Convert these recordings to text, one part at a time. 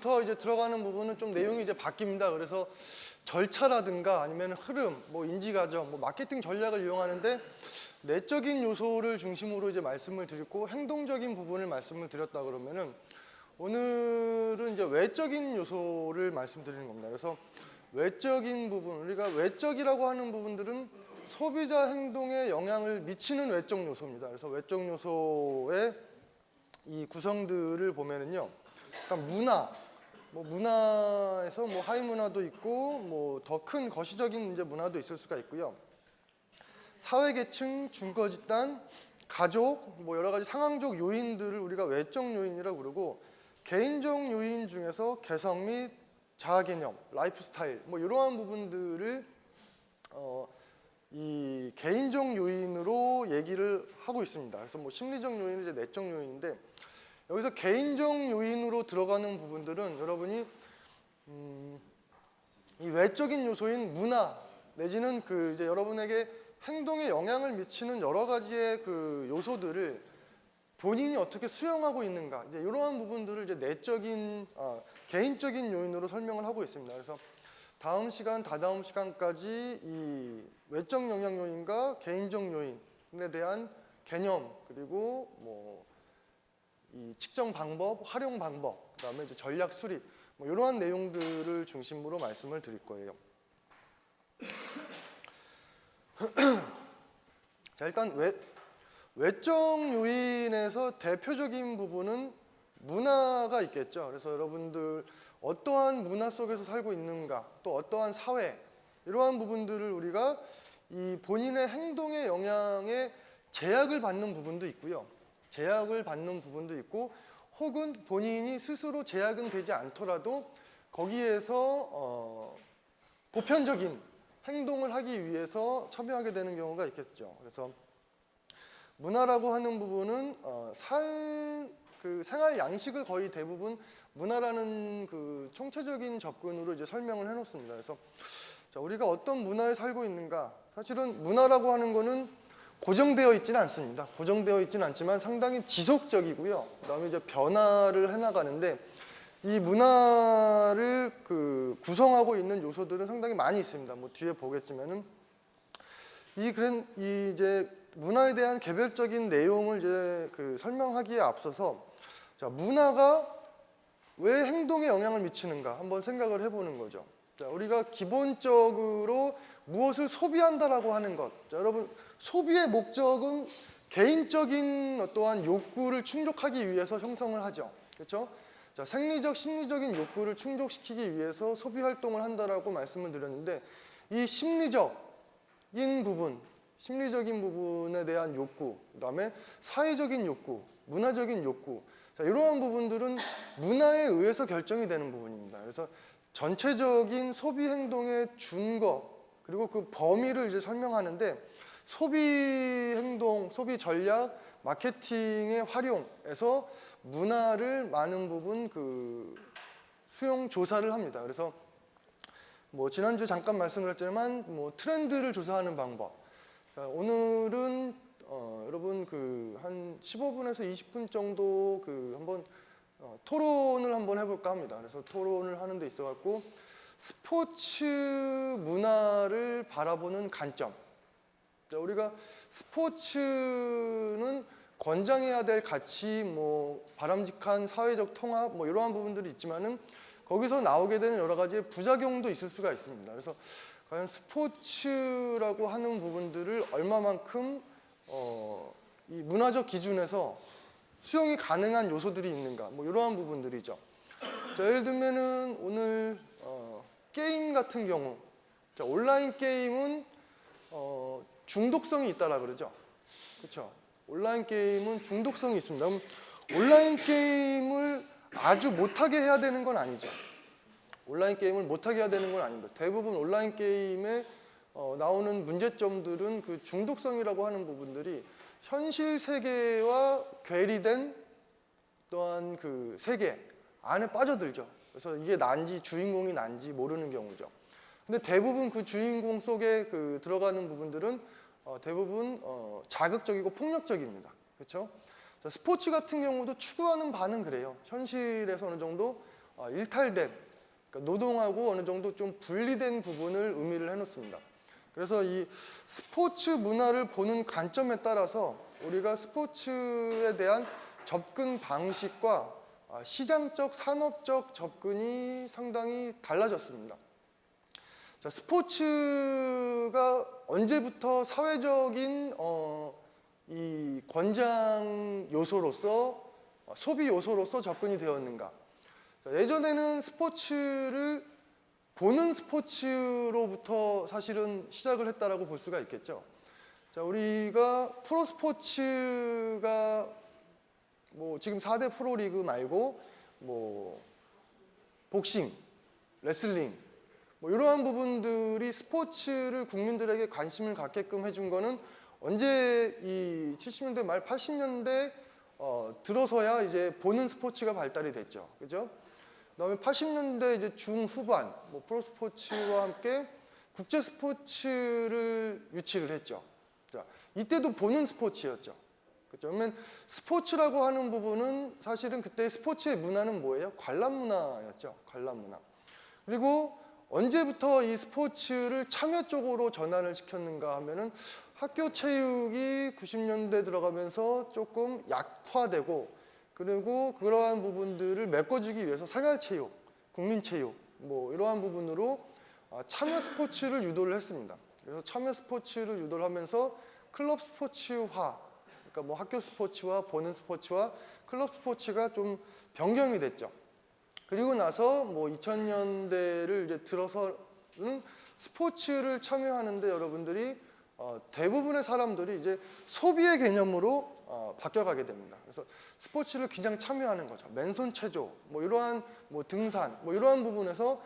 이후부터 이제 들어가는 부분은 좀 내용이 이제 바뀝니다. 그래서 절차라든가 아니면 흐름, 뭐 인지 과정, 뭐 마케팅 전략을 이용하는데 내적인 요소를 중심으로 이제 말씀을 드렸고 행동적인 부분을 말씀을 드렸다 그러면은 오늘은 이제 외적인 요소를 말씀드리는 겁니다. 그래서 외적인 부분, 우리가 외적이라고 하는 부분들은 소비자 행동에 영향을 미치는 외적 요소입니다. 그래서 외적 요소의 이 구성들을 보면은요, 일단 문화, 뭐 문화에서 뭐 하위 문화도 있고 뭐 더 큰 거시적인 이제 문화도 있을 수가 있고요. 사회계층, 중거집단, 가족, 뭐 여러 가지 상황적 요인들을 우리가 외적 요인이라고 그러고 개인적 요인 중에서 개성 및 자아개념, 라이프 스타일, 뭐 이러한 부분들을 이 개인적 요인으로 얘기를 하고 있습니다. 그래서 뭐 심리적 요인은 이제 내적 요인인데 여기서 개인적 요인으로 들어가는 부분들은 여러분이 이 외적인 요소인 문화 내지는 그 이제 여러분에게 행동에 영향을 미치는 여러 가지의 그 요소들을 본인이 어떻게 수용하고 있는가 이제 이러한 부분들을 이제 내적인 개인적인 요인으로 설명을 하고 있습니다. 그래서 다음 시간, 다다음 시간까지 이 외적 영향 요인과 개인적 요인에 대한 개념 그리고 뭐 이 측정 방법, 활용 방법, 그다음에 이제 전략 수립 뭐 이러한 내용들을 중심으로 말씀을 드릴 거예요. 자, 일단 외적 요인에서 대표적인 부분은 문화가 있겠죠. 그래서 여러분들 어떠한 문화 속에서 살고 있는가, 또 어떠한 사회 이러한 부분들을 우리가 이 본인의 행동의 영향에 제약을 받는 부분도 있고요. 제약을 받는 부분도 있고 혹은 본인이 스스로 제약은 되지 않더라도 거기에서 보편적인 행동을 하기 위해서 첨예하게 되는 경우가 있겠죠. 그래서 문화라고 하는 부분은 그 생활 양식을 거의 대부분 문화라는 그 총체적인 접근으로 이제 설명을 해놓습니다. 그래서 자, 우리가 어떤 문화에 살고 있는가? 사실은 문화라고 하는 거는 고정되어 있지는 않습니다. 고정되어 있지는 않지만 상당히 지속적이고요. 그다음에 이제 변화를 해나가는데 이 문화를 그 구성하고 있는 요소들은 상당히 많이 있습니다. 뭐 뒤에 보겠지만은 이제 문화에 대한 개별적인 내용을 이제 그 설명하기에 앞서서 자, 문화가 왜 행동에 영향을 미치는가 한번 생각을 해보는 거죠. 자, 우리가 기본적으로 무엇을 소비한다라고 하는 것. 자, 여러분 소비의 목적은 개인적인 어떠한 욕구를 충족하기 위해서 형성을 하죠. 그렇죠? 자, 생리적, 심리적인 욕구를 충족시키기 위해서 소비 활동을 한다라고 말씀을 드렸는데 이 심리적인 부분, 심리적인 부분에 대한 욕구, 그다음에 사회적인 욕구, 문화적인 욕구, 자, 이러한 부분들은 문화에 의해서 결정이 되는 부분입니다. 그래서 전체적인 소비 행동의 준거 그리고 그 범위를 이제 설명하는데 소비 행동, 소비 전략, 마케팅의 활용에서 문화를 많은 부분 그 수용 조사를 합니다. 그래서 뭐 지난주 잠깐 말씀드렸지만 뭐 트렌드를 조사하는 방법. 자, 오늘은 여러분 그 한 15분에서 20분 정도 그 한번 토론을 한번 해볼까 합니다. 그래서 토론을 하는 데 있어 갖고 스포츠 문화를 바라보는 관점. 자, 우리가 스포츠는 권장해야 될 가치, 뭐 바람직한 사회적 통합, 뭐 이러한 부분들이 있지만은 거기서 나오게 되는 여러 가지의 부작용도 있을 수가 있습니다. 그래서 과연 스포츠라고 하는 부분들을 얼마만큼 이 문화적 기준에서 수용이 가능한 요소들이 있는가, 뭐 이러한 부분들이죠. 자, 예를 들면은 오늘 게임 같은 경우, 자, 온라인 게임은 중독성이 있다라 그러죠. 그렇죠? 온라인 게임은 중독성이 있습니다. 그럼 온라인 게임을 아주 못하게 해야 되는 건 아니죠. 온라인 게임을 못하게 해야 되는 건 아닙니다. 대부분 온라인 게임에 나오는 문제점들은 그 중독성이라고 하는 부분들이 현실 세계와 괴리된 또한 그 세계 안에 빠져들죠. 그래서 이게 난지 주인공이 난지 모르는 경우죠. 근데 대부분 그 주인공 속에 그 들어가는 부분들은 대부분 자극적이고 폭력적입니다. 그렇죠? 스포츠 같은 경우도 추구하는 바는 그래요. 현실에서 어느 정도 일탈된, 그러니까 노동하고 어느 정도 좀 분리된 부분을 의미를 해놓습니다. 그래서 이 스포츠 문화를 보는 관점에 따라서 우리가 스포츠에 대한 접근 방식과 시장적, 산업적 접근이 상당히 달라졌습니다. 자, 스포츠가 언제부터 사회적인 이 권장 요소로서 소비 요소로서 접근이 되었는가? 자, 예전에는 스포츠를 보는 스포츠로부터 사실은 시작을 했다라고 볼 수가 있겠죠. 자, 우리가 프로 스포츠가 뭐 지금 4대 프로리그 말고 뭐 복싱, 레슬링 뭐 이러한 부분들이 스포츠를 국민들에게 관심을 갖게끔 해준 거는 언제 이 70년대 말 80년대 들어서야 이제 보는 스포츠가 발달이 됐죠. 그죠? 그다음에 80년대 이제 중후반 뭐 프로 스포츠와 함께 국제 스포츠를 유치를 했죠. 자, 이때도 보는 스포츠였죠. 그렇죠? 그러면 스포츠라고 하는 부분은 사실은 그때 스포츠의 문화는 뭐예요? 관람 문화였죠. 관람 문화. 그리고 언제부터 이 스포츠를 참여 쪽으로 전환을 시켰는가 하면은 학교 체육이 90년대 들어가면서 조금 약화되고 그리고 그러한 부분들을 메꿔주기 위해서 생활체육, 국민체육 뭐 이러한 부분으로 참여 스포츠를 유도를 했습니다. 그래서 참여 스포츠를 유도를 하면서 클럽 스포츠화, 그러니까 뭐 학교 스포츠와 보는 스포츠와 클럽 스포츠가 좀 변경이 됐죠. 그리고 나서 뭐 2000년대를 이제 들어서는 스포츠를 참여하는데 여러분들이 대부분의 사람들이 이제 소비의 개념으로 바뀌어가게 됩니다. 그래서 스포츠를 그냥 참여하는 거죠. 맨손 체조, 뭐 이러한 뭐 등산, 뭐 이러한 부분에서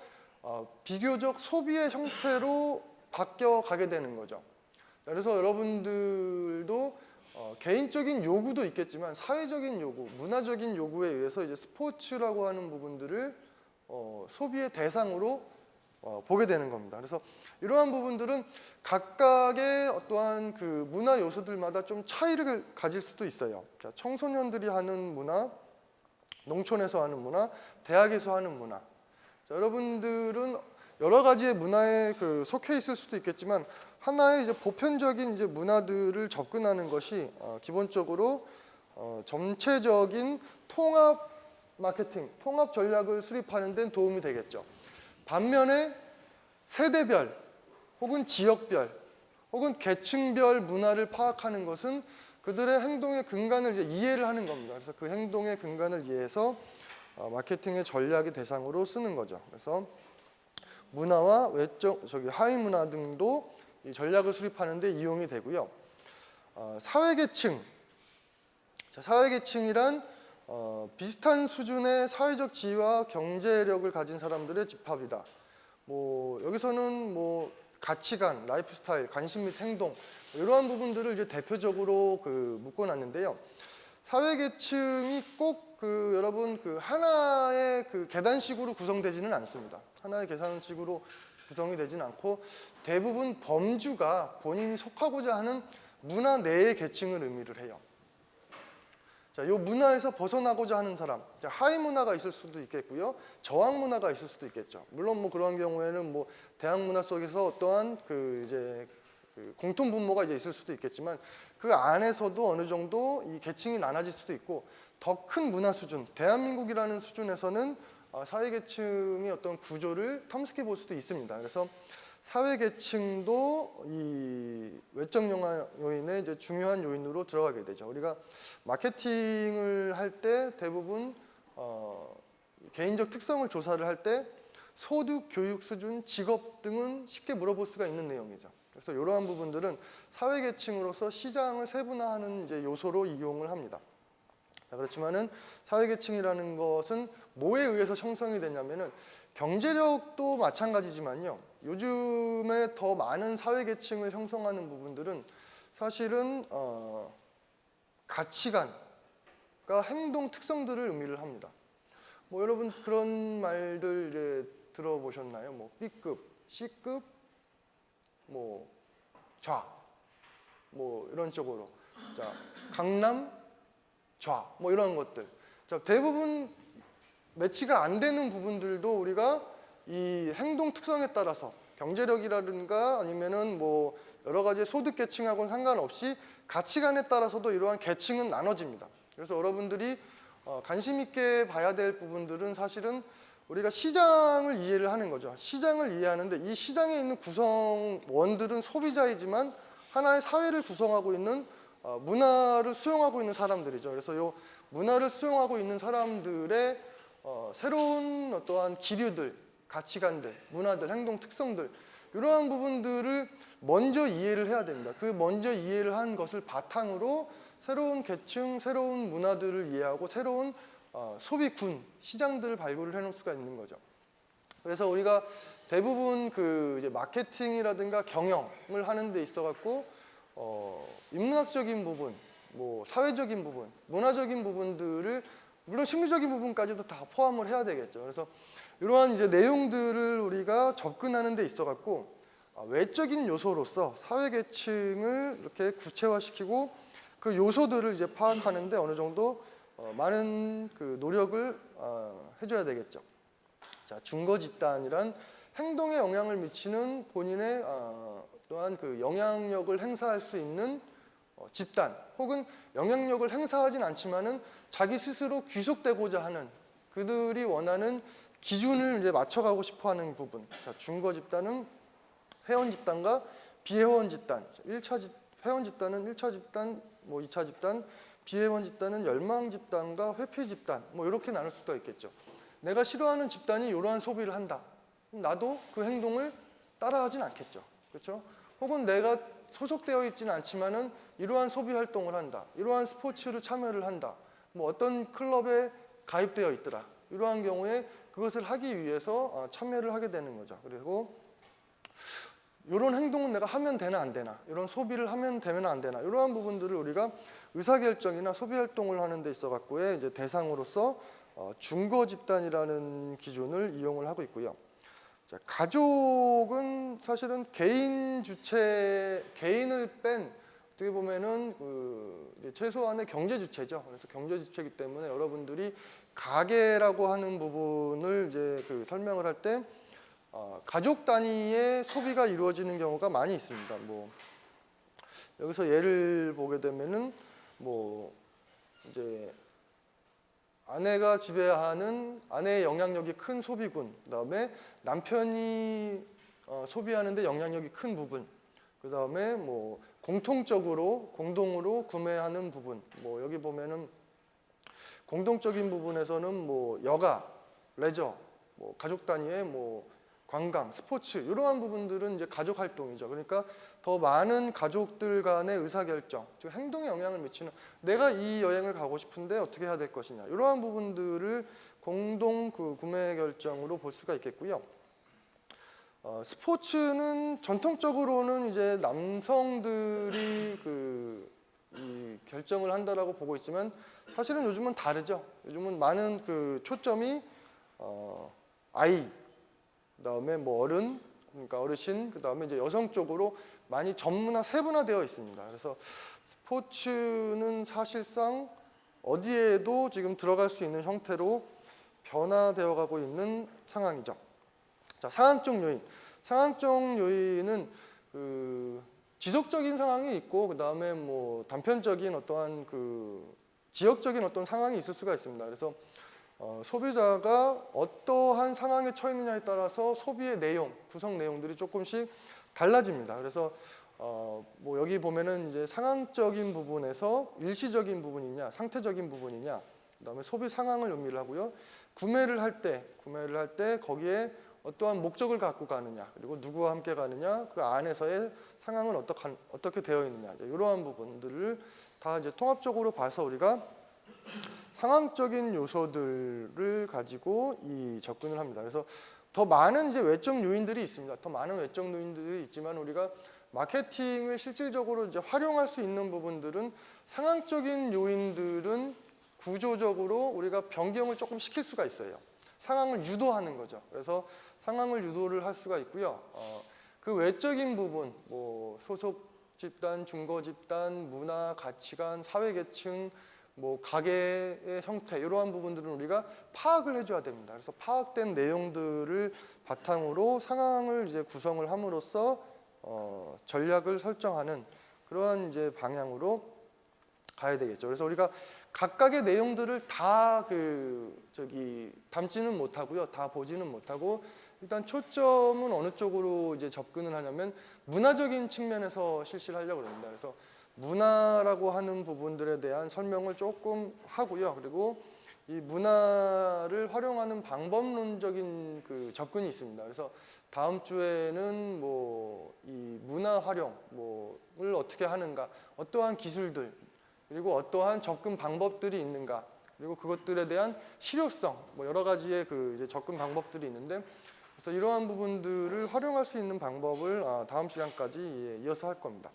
비교적 소비의 형태로 바뀌어가게 되는 거죠. 그래서 여러분들도 개인적인 요구도 있겠지만 사회적인 요구, 문화적인 요구에 의해서 이제 스포츠라고 하는 부분들을 소비의 대상으로 보게 되는 겁니다. 그래서 이러한 부분들은 각각의 어떠한 그 문화 요소들마다 좀 차이를 가질 수도 있어요. 자, 청소년들이 하는 문화, 농촌에서 하는 문화, 대학에서 하는 문화. 자, 여러분들은 여러 가지의 문화에 속해 있을 수도 있겠지만 하나의 이제 보편적인 이제 문화들을 접근하는 것이 기본적으로 전체적인 통합 마케팅, 통합 전략을 수립하는 데는 도움이 되겠죠. 반면에 세대별 혹은 지역별 혹은 계층별 문화를 파악하는 것은 그들의 행동의 근간을 이제 이해를 하는 겁니다. 그래서 그 행동의 근간을 이해해서 마케팅의 전략의 대상으로 쓰는 거죠. 그래서 문화와 외적, 하위 문화 등도 이 전략을 수립하는 데 이용이 되고요. 사회계층. 자, 사회계층이란 비슷한 수준의 사회적 지위와 경제력을 가진 사람들의 집합이다. 뭐 여기서는 뭐 가치관, 라이프 스타일, 관심 및 행동 이러한 부분들을 이제 대표적으로 묶어놨는데요. 사회계층이 꼭 여러분 하나의 계단식으로 구성되지는 않습니다. 하나의 계산식으로 구성이 되지는 않고 대부분 범주가 본인이 속하고자 하는 문화 내의 계층을 의미를 해요. 자, 이 문화에서 벗어나고자 하는 사람, 하위 문화가 있을 수도 있겠고요, 저항 문화가 있을 수도 있겠죠. 물론 뭐 그런 경우에는 뭐 대항 문화 속에서 어떠한 공통 분모가 이제 있을 수도 있겠지만 그 안에서도 어느 정도 이 계층이 나눠질 수도 있고 더 큰 문화 수준, 대한민국이라는 수준에서는 사회계층의 어떤 구조를 탐색해 볼 수도 있습니다. 그래서 사회계층도 이 외적 영향 요인의 이제 중요한 요인으로 들어가게 되죠. 우리가 마케팅을 할 때 대부분 개인적 특성을 조사를 할 때 소득, 교육 수준, 직업 등은 쉽게 물어볼 수가 있는 내용이죠. 그래서 이러한 부분들은 사회계층으로서 시장을 세분화하는 이제 요소로 이용을 합니다. 그렇지만은 사회계층이라는 것은 뭐에 의해서 형성이 되냐면은 경제력도 마찬가지지만요. 요즘에 더 많은 사회계층을 형성하는 부분들은 사실은 가치관과 행동 특성들을 의미를 합니다. 뭐 여러분 그런 말들 이제 들어보셨나요? 뭐 B급, C급, 뭐 좌, 뭐 이런 쪽으로. 자, 강남, 좌, 뭐 이런 것들. 자, 대부분 매치가 안 되는 부분들도 우리가 이 행동 특성에 따라서 경제력이라든가 아니면은 뭐 여러 가지 소득 계층하고는 상관없이 가치관에 따라서도 이러한 계층은 나눠집니다. 그래서 여러분들이 관심 있게 봐야 될 부분들은 사실은 우리가 시장을 이해를 하는 거죠. 시장을 이해하는데 이 시장에 있는 구성원들은 소비자이지만 하나의 사회를 구성하고 있는 문화를 수용하고 있는 사람들이죠. 그래서 이 문화를 수용하고 있는 사람들의 새로운 어떠한 기류들, 가치관들, 문화들, 행동 특성들 이러한 부분들을 먼저 이해를 해야 됩니다. 그 먼저 이해를 한 것을 바탕으로 새로운 계층, 새로운 문화들을 이해하고 새로운 소비군, 시장들을 발굴을 해놓을 수가 있는 거죠. 그래서 우리가 대부분 그 이제 마케팅이라든가 경영을 하는 데 있어 갖고 인문학적인 부분, 뭐 사회적인 부분, 문화적인 부분들을 물론 심리적인 부분까지도 다 포함을 해야 되겠죠. 그래서 이러한 이제 내용들을 우리가 접근하는 데 있어 갖고 외적인 요소로서 사회 계층을 이렇게 구체화시키고 그 요소들을 이제 파악하는데 어느 정도 많은 그 노력을 해줘야 되겠죠. 자, 증거 집단이란 행동에 영향을 미치는 본인의 또한 그 영향력을 행사할 수 있는 집단 혹은 영향력을 행사하진 않지만은 자기 스스로 귀속되고자 하는 그들이 원하는 기준을 이제 맞춰가고 싶어하는 부분. 자, 증거 집단은 회원 집단과 비회원 집단. 회원 집단은 1차 집단, 뭐 2차 집단, 비회원 집단은 열망 집단과 회피 집단. 뭐 이렇게 나눌 수도 있겠죠. 내가 싫어하는 집단이 이러한 소비를 한다. 나도 그 행동을 따라하진 않겠죠. 그렇죠? 혹은 내가 소속되어 있지는 않지만은 이러한 소비 활동을 한다. 이러한 스포츠를 참여를 한다. 뭐 어떤 클럽에 가입되어 있더라. 이러한 경우에 그것을 하기 위해서 참여를 하게 되는 거죠. 그리고 이런 행동은 내가 하면 되나 안 되나, 이런 소비를 하면 되나 안 되나, 이러한 부분들을 우리가 의사결정이나 소비 활동을 하는 데 있어 갖고의 이제 대상으로서 증거 집단이라는 기준을 이용을 하고 있고요. 자, 가족은 사실은 개인 주체, 개인을 뺀 어떻게 보면은 그 최소한의 경제 주체죠. 그래서 경제 주체이기 때문에 여러분들이 가계라고 하는 부분을 이제 그 설명을 할 때 가족 단위의 소비가 이루어지는 경우가 많이 있습니다. 뭐 여기서 예를 보게 되면은 뭐 이제 아내가 지배하는 아내의 영향력이 큰 소비군, 그다음에 남편이 소비하는데 영향력이 큰 부분, 그다음에 뭐 공통적으로 공동으로 구매하는 부분, 뭐 여기 보면은 공동적인 부분에서는 뭐 여가, 레저, 뭐 가족 단위의 뭐 관광, 스포츠 이러한 부분들은 이제 가족 활동이죠. 그러니까 더 많은 가족들 간의 의사결정, 즉 행동에 영향을 미치는 내가 이 여행을 가고 싶은데 어떻게 해야 될 것이냐 이러한 부분들을 공동 그 구매 결정으로 볼 수가 있겠고요. 스포츠는 전통적으로는 이제 남성들이 이 결정을 한다라고 보고 있지만 사실은 요즘은 다르죠. 요즘은 많은 그 초점이 아이, 그다음에 뭐 어른, 그러니까 어르신, 그다음에 이제 여성 쪽으로 많이 전문화, 세분화되어 있습니다. 그래서 스포츠는 사실상 어디에도 지금 들어갈 수 있는 형태로 변화되어 가고 있는 상황이죠. 자, 상황적 요인. 상황적 요인은 그 지속적인 상황이 있고 그다음에 뭐 단편적인 어떠한 그 지역적인 어떤 상황이 있을 수가 있습니다. 그래서 소비자가 어떠한 상황에 처했느냐에 따라서 소비의 내용, 구성 내용들이 조금씩 달라집니다. 그래서 뭐 여기 보면은 이제 상황적인 부분에서 일시적인 부분이냐, 상태적인 부분이냐, 그다음에 소비 상황을 의미를 하고요. 구매를 할 때 거기에 어떠한 목적을 갖고 가느냐, 그리고 누구와 함께 가느냐, 그 안에서의 상황은 어떻게 되어 있느냐, 이러한 부분들을 다 이제 통합적으로 봐서 우리가 상황적인 요소들을 가지고 이 접근을 합니다. 그래서 더 많은 이제 외적 요인들이 있습니다. 더 많은 외적 요인들이 있지만 우리가 마케팅을 실질적으로 이제 활용할 수 있는 부분들은 상황적인 요인들은 구조적으로 우리가 변경을 조금 시킬 수가 있어요. 상황을 유도하는 거죠. 그래서 상황을 유도를 할 수가 있고요. 그 외적인 부분, 뭐 소속 집단, 중거 집단, 문화, 가치관, 사회 계층, 뭐 가게의 형태 이러한 부분들은 우리가 파악을 해줘야 됩니다. 그래서 파악된 내용들을 바탕으로 상황을 이제 구성을 함으로써 전략을 설정하는 그러한 이제 방향으로 가야 되겠죠. 그래서 우리가 각각의 내용들을 다 담지는 못하고요, 다 보지는 못하고 일단 초점은 어느 쪽으로 이제 접근을 하냐면 문화적인 측면에서 실시를 하려고 합니다. 그래서 문화라고 하는 부분들에 대한 설명을 조금 하고요. 그리고 이 문화를 활용하는 방법론적인 그 접근이 있습니다. 그래서 다음 주에는 뭐 이 문화 활용을 어떻게 하는가, 어떠한 기술들, 그리고 어떠한 접근 방법들이 있는가, 그리고 그것들에 대한 실효성, 뭐 여러 가지의 그 이제 접근 방법들이 있는데, 그래서 이러한 부분들을 활용할 수 있는 방법을 다음 시간까지 이어서 할 겁니다.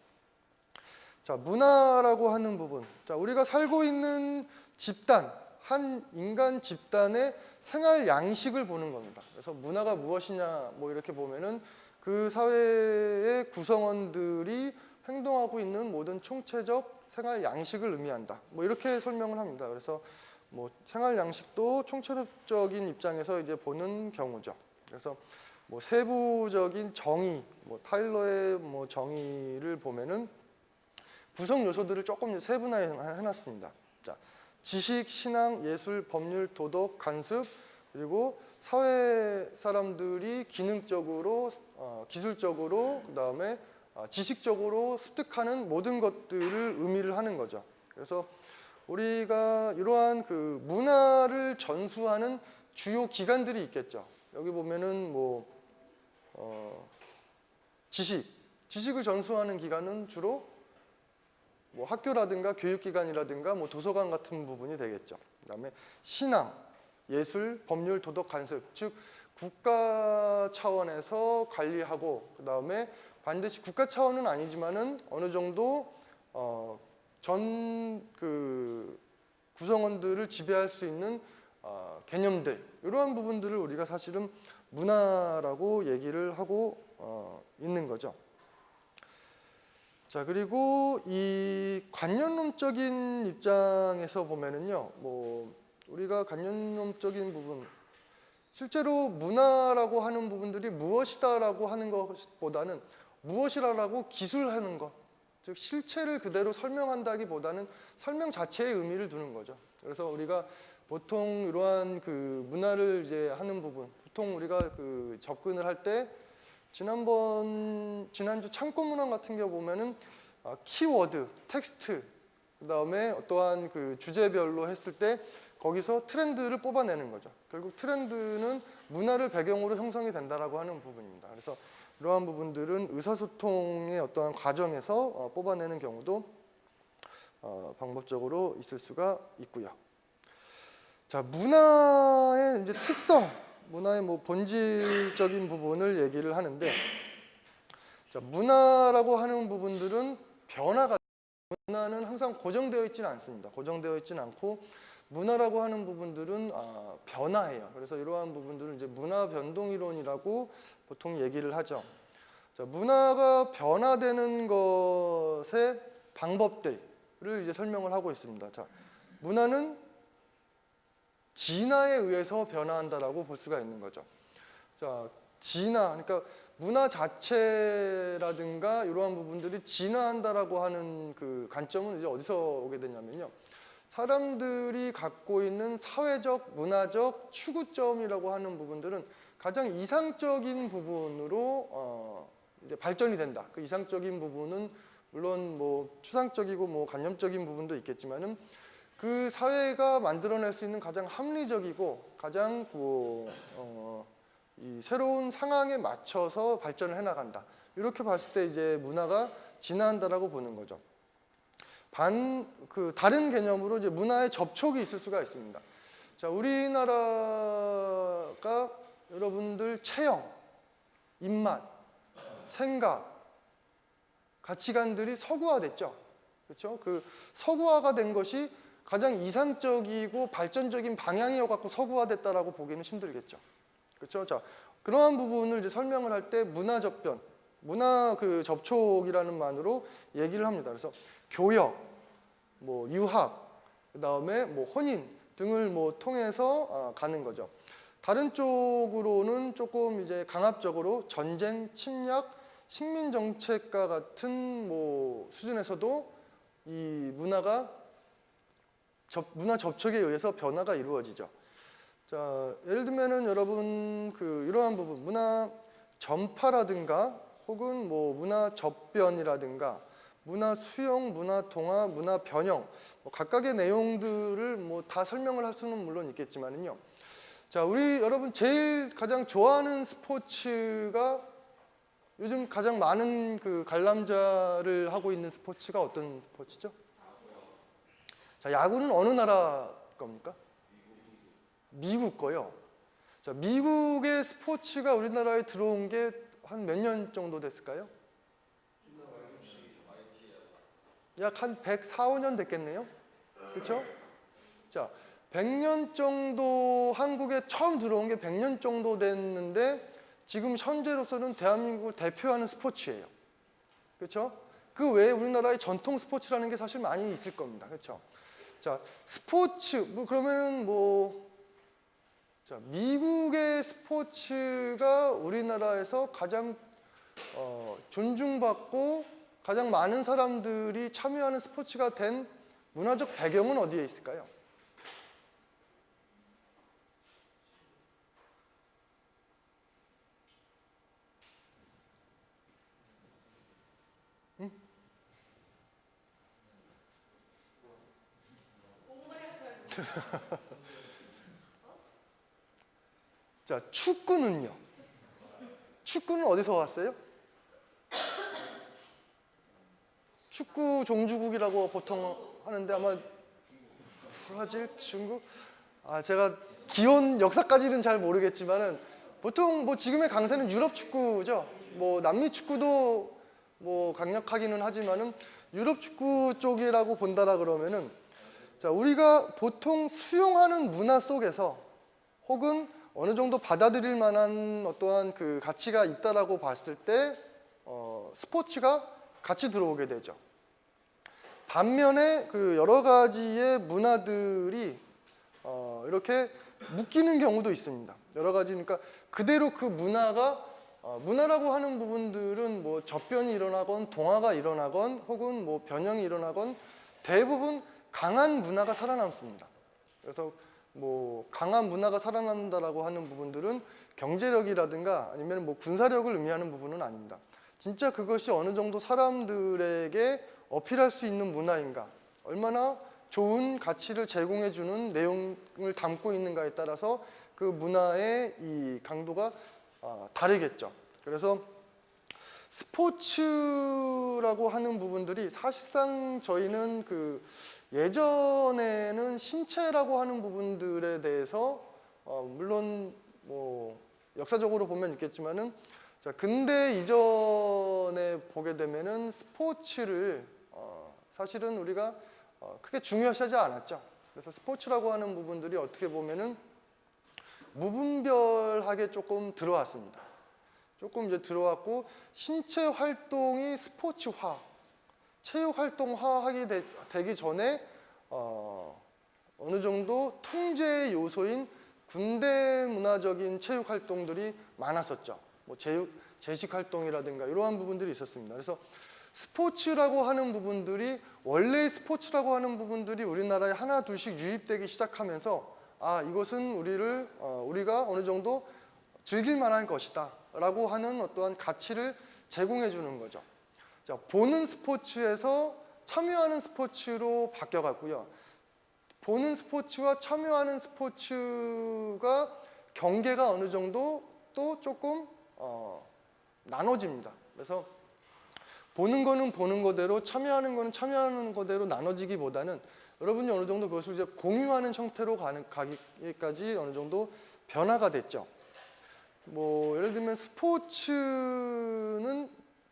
자, 문화라고 하는 부분. 자, 우리가 살고 있는 집단, 한 인간 집단의 생활 양식을 보는 겁니다. 그래서 문화가 무엇이냐, 뭐 이렇게 보면은 그 사회의 구성원들이 행동하고 있는 모든 총체적 생활 양식을 의미한다. 뭐 이렇게 설명을 합니다. 그래서 뭐 생활 양식도 총체적인 입장에서 이제 보는 경우죠. 그래서 뭐 세부적인 정의, 뭐 타일러의 뭐 정의를 보면은 구성 요소들을 조금 세분화해 놨습니다. 자, 지식, 신앙, 예술, 법률, 도덕, 간습, 그리고 사회 사람들이 기능적으로, 기술적으로, 그다음에 지식적으로 습득하는 모든 것들을 의미를 하는 거죠. 그래서 우리가 이러한 그 문화를 전수하는 주요 기관들이 있겠죠. 여기 보면은 뭐 지식을 전수하는 기관은 주로 뭐 학교라든가 교육기관이라든가 뭐 도서관 같은 부분이 되겠죠. 그다음에 신앙, 예술, 법률, 도덕, 간섭, 즉 국가 차원에서 관리하고 그다음에 반드시 국가 차원은 아니지만은 어느 정도 전 그 구성원들을 지배할 수 있는 개념들, 이러한 부분들을 우리가 사실은 문화라고 얘기를 하고 있는 거죠. 자, 그리고 이 관념론적인 입장에서 보면은요, 뭐 우리가 관념론적인 부분, 실제로 문화라고 하는 부분들이 무엇이다라고 하는 것보다는 무엇이라고 기술하는 것, 즉 실체를 그대로 설명한다기보다는 설명 자체의 의미를 두는 거죠. 그래서 우리가 보통 이러한 그 문화를 이제 하는 부분, 보통 우리가 그 접근을 할 때 지난주 창고문헌 같은 경우 보면은 키워드, 텍스트, 그다음에 어떠한 그 주제별로 했을 때 거기서 트렌드를 뽑아내는 거죠. 결국 트렌드는 문화를 배경으로 형성이 된다라고 하는 부분입니다. 그래서 이러한 부분들은 의사소통의 어떠한 과정에서 뽑아내는 경우도 방법적으로 있을 수가 있고요. 자, 문화의 이제 특성, 문화의 뭐 본질적인 부분을 얘기를 하는데, 자, 문화라고 하는 부분들은 문화는 항상 고정되어 있지는 않습니다. 고정되어 있지는 않고 문화라고 하는 부분들은 변화해요. 그래서 이러한 부분들은 이제 문화 변동 이론이라고 보통 얘기를 하죠. 자, 문화가 변화되는 것의 방법들을 이제 설명을 하고 있습니다. 자, 문화는 진화에 의해서 변화한다라고 볼 수가 있는 거죠. 자, 진화, 그러니까 문화 자체라든가 이러한 부분들이 진화한다라고 하는 그 관점은 이제 어디서 오게 되냐면요. 사람들이 갖고 있는 사회적, 문화적 추구점이라고 하는 부분들은 가장 이상적인 부분으로 이제 발전이 된다. 그 이상적인 부분은 물론 뭐 추상적이고 뭐 관념적인 부분도 있겠지만은 그 사회가 만들어낼 수 있는 가장 합리적이고 가장 이 새로운 상황에 맞춰서 발전을 해나간다. 이렇게 봤을 때 이제 문화가 진화한다라고 보는 거죠. 다른 개념으로 이제 문화의 접촉이 있을 수가 있습니다. 자, 우리나라가 여러분들 체형, 입맛, 생각, 가치관들이 서구화됐죠. 그렇죠? 그 서구화가 된 것이 가장 이상적이고 발전적인 방향이어 갖고 서구화됐다라고 보기는 힘들겠죠. 그렇죠? 자, 그러한 부분을 이제 설명을 할 때 문화 접변, 문화 그 접촉이라는 말로 얘기를 합니다. 그래서 교역, 뭐 유학, 그다음에 뭐 혼인 등을 뭐 통해서 가는 거죠. 다른 쪽으로는 조금 이제 강압적으로 전쟁, 침략, 식민 정책과 같은 뭐 수준에서도 이 문화 접촉에 의해서 변화가 이루어지죠. 자, 예를 들면은 여러분 이러한 부분, 문화 전파라든가 혹은 뭐 문화 접변이라든가 문화 수용, 문화 동화, 문화 변형 뭐 각각의 내용들을 뭐 다 설명을 할 수는 물론 있겠지만은요. 자, 우리 여러분 제일 가장 좋아하는 스포츠가 요즘 가장 많은 관람자를 하고 있는 스포츠가 어떤 스포츠죠? 자, 야구는 어느 나라 겁니까? 미국 거요. 자, 미국의 스포츠가 우리나라에 들어온 게 한 몇 년 정도 됐을까요? 약 한 104, 5년 됐겠네요. 그렇죠? 자, 100년 정도 한국에 처음 들어온 게 100년 정도 됐는데 지금 현재로서는 대한민국을 대표하는 스포츠예요. 그렇죠? 그 외에 우리나라의 전통 스포츠라는 게 사실 많이 있을 겁니다. 그렇죠? 자, 스포츠 그러면은 자, 미국의 스포츠가 우리나라에서 가장 존중받고 가장 많은 사람들이 참여하는 스포츠가 된 문화적 배경은 어디에 있을까요? 응? 자, 축구는요? 축구는 어디서 왔어요? 축구 종주국이라고 보통 하는데 아마 브라질, 중국? 제가 기원 역사까지는 잘 모르겠지만은 보통 뭐 지금의 강세는 유럽 축구죠. 뭐 남미 축구도 뭐 강력하기는 하지만은 유럽 축구 쪽이라고 본다라 그러면은 자, 우리가 보통 수용하는 문화 속에서 혹은 어느 정도 받아들일 만한 어떠한 가치가 있다라고 봤을 때 스포츠가 같이 들어오게 되죠. 반면에 여러 가지의 문화들이 이렇게 묶이는 경우도 있습니다. 여러 가지 그러니까 그대로 그 문화가 문화라고 하는 부분들은 뭐 접변이 일어나건 동화가 일어나건 혹은 뭐 변형이 일어나건 대부분 강한 문화가 살아남습니다. 그래서 뭐 강한 문화가 살아난다라고 하는 부분들은 경제력이라든가 아니면 뭐 군사력을 의미하는 부분은 아닙니다. 진짜 그것이 어느 정도 사람들에게 어필할 수 있는 문화인가, 얼마나 좋은 가치를 제공해주는 내용을 담고 있는가에 따라서 그 문화의 이 강도가 다르겠죠. 그래서 스포츠라고 하는 부분들이 사실상 저희는 예전에는 신체라고 하는 부분들에 대해서 물론 뭐 역사적으로 보면 있겠지만은 자, 근대 이전에 보게 되면은 스포츠를 사실은 우리가 크게 중요시하지 않았죠. 그래서 스포츠라고 하는 부분들이 어떻게 보면은 무분별하게 조금 들어왔습니다. 조금 이제 들어왔고 신체 활동이 스포츠화, 체육 활동화하게 되기 전에 어느 정도 통제 요소인 군대 문화적인 체육 활동들이 많았었죠. 뭐 제식 활동이라든가 이러한 부분들이 있었습니다. 그래서 스포츠라고 하는 부분들이 원래 스포츠라고 하는 부분들이 우리나라에 하나 둘씩 유입되기 시작하면서 이것은 우리가 어느 정도 즐길 만한 것이다 라고 하는 어떠한 가치를 제공해 주는 거죠. 자, 보는 스포츠에서 참여하는 스포츠로 바뀌어갔고요. 보는 스포츠와 참여하는 스포츠가 경계가 어느 정도 또 조금 나눠집니다. 그래서 보는 거는 보는 거대로, 참여하는 거는 참여하는 거대로 나눠지기보다는 여러분이 어느 정도 그것을 이제 공유하는 형태로 가기까지 어느 정도 변화가 됐죠. 뭐 예를 들면 스포츠는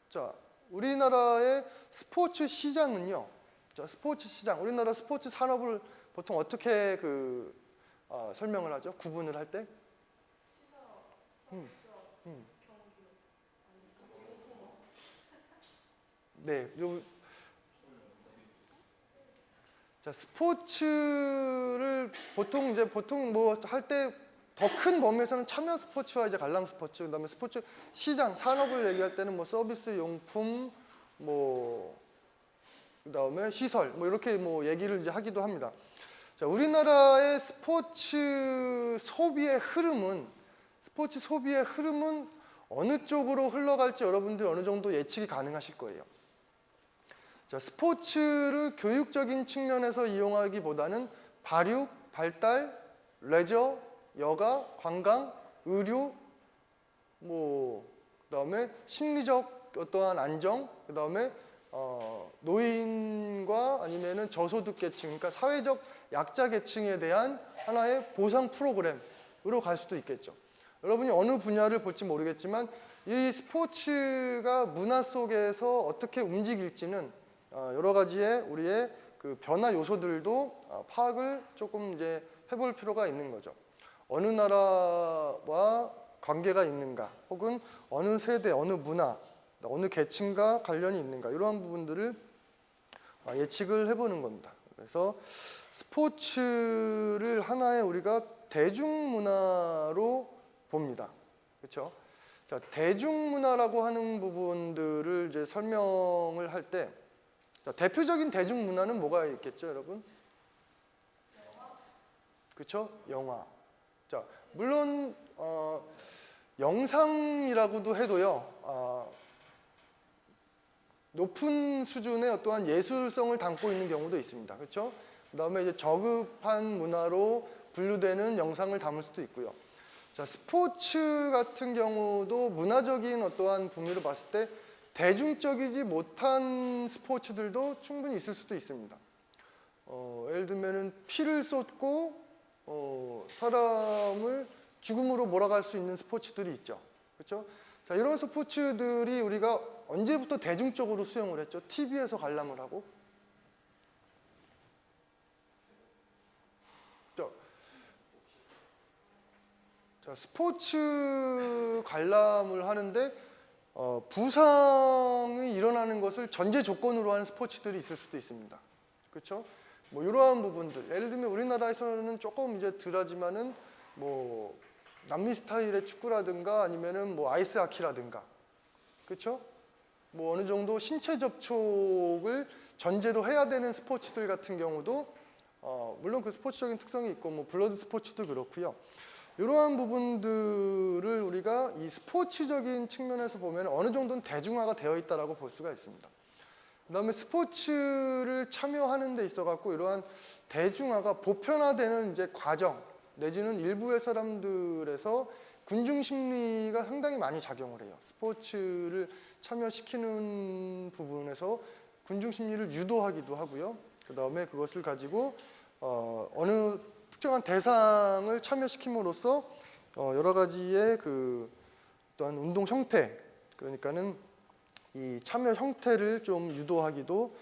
자, 우리나라의 스포츠 시장은요. 자, 스포츠 시장, 우리나라 스포츠 산업을 보통 어떻게 설명을 하죠? 구분을 할 때? 네, 자, 스포츠를 보통 뭐 할 때 더 큰 범위에서는 참여 스포츠와 이제 관람 스포츠, 그다음에 스포츠 시장, 산업을 얘기할 때는 뭐 서비스 용품, 뭐 그다음에 시설, 뭐 이렇게 뭐 얘기를 이제 하기도 합니다. 자, 우리나라의 스포츠 소비의 흐름은 어느 쪽으로 흘러갈지 여러분들 어느 정도 예측이 가능하실 거예요. 자, 스포츠를 교육적인 측면에서 이용하기보다는 발육, 발달, 레저, 여가, 관광, 의료, 뭐 그다음에 심리적 어떠한 안정, 그다음에 노인과 아니면은 저소득 계층, 그러니까 사회적 약자 계층에 대한 하나의 보상 프로그램으로 갈 수도 있겠죠. 여러분이 어느 분야를 볼지 모르겠지만 이 스포츠가 문화 속에서 어떻게 움직일지는 여러 가지의 우리의 그 변화 요소들도 파악을 조금 이제 해볼 필요가 있는 거죠. 어느 나라와 관계가 있는가, 혹은 어느 세대, 어느 문화, 어느 계층과 관련이 있는가, 이러한 부분들을 예측을 해보는 겁니다. 그래서 스포츠를 하나의 우리가 대중문화로 봅니다. 그렇죠? 자, 대중문화라고 하는 부분들을 이제 설명을 할 때, 대표적인 대중문화는 뭐가 있겠죠, 여러분? 그렇죠? 영화. 자, 물론 영상이라고도 해도요, 높은 수준의 어떠한 예술성을 담고 있는 경우도 있습니다. 그렇죠? 그다음에 이제 저급한 문화로 분류되는 영상을 담을 수도 있고요. 자, 스포츠 같은 경우도 문화적인 어떠한 분위기로 봤을 때 대중적이지 못한 스포츠들도 충분히 있을 수도 있습니다. 예를 들면은 피를 쏟고 사람을 죽음으로 몰아갈 수 있는 스포츠들이 있죠. 그렇죠? 자, 이런 스포츠들이 우리가 언제부터 대중적으로 수용을 했죠? TV에서 관람을 하고. 자, 스포츠 관람을 하는데 부상이 일어나는 것을 전제 조건으로 하는 스포츠들이 있을 수도 있습니다. 그렇죠? 뭐 이러한 부분들, 예를 들면 우리나라에서는 조금 이제 덜하지만은 뭐 남미 스타일의 축구라든가 아니면은 뭐 아이스 하키라든가, 그렇죠? 뭐 어느 정도 신체 접촉을 전제로 해야 되는 스포츠들 같은 경우도 물론 그 스포츠적인 특성이 있고 뭐 블러드 스포츠도 그렇고요. 이러한 부분들을 우리가 이 스포츠적인 측면에서 보면 어느 정도는 대중화가 되어 있다라고 볼 수가 있습니다. 그다음에 스포츠를 참여하는 데 있어 갖고 이러한 대중화가 보편화되는 이제 과정 내지는 일부의 사람들에서 군중 심리가 상당히 많이 작용을 해요. 스포츠를 참여시키는 부분에서 군중 심리를 유도하기도 하고요. 그다음에 그것을 가지고 어느 특정한 대상을 참여시킴으로써 여러 가지의 그 또한 운동 형태, 그러니까는 이 참여 형태를 좀 유도하기도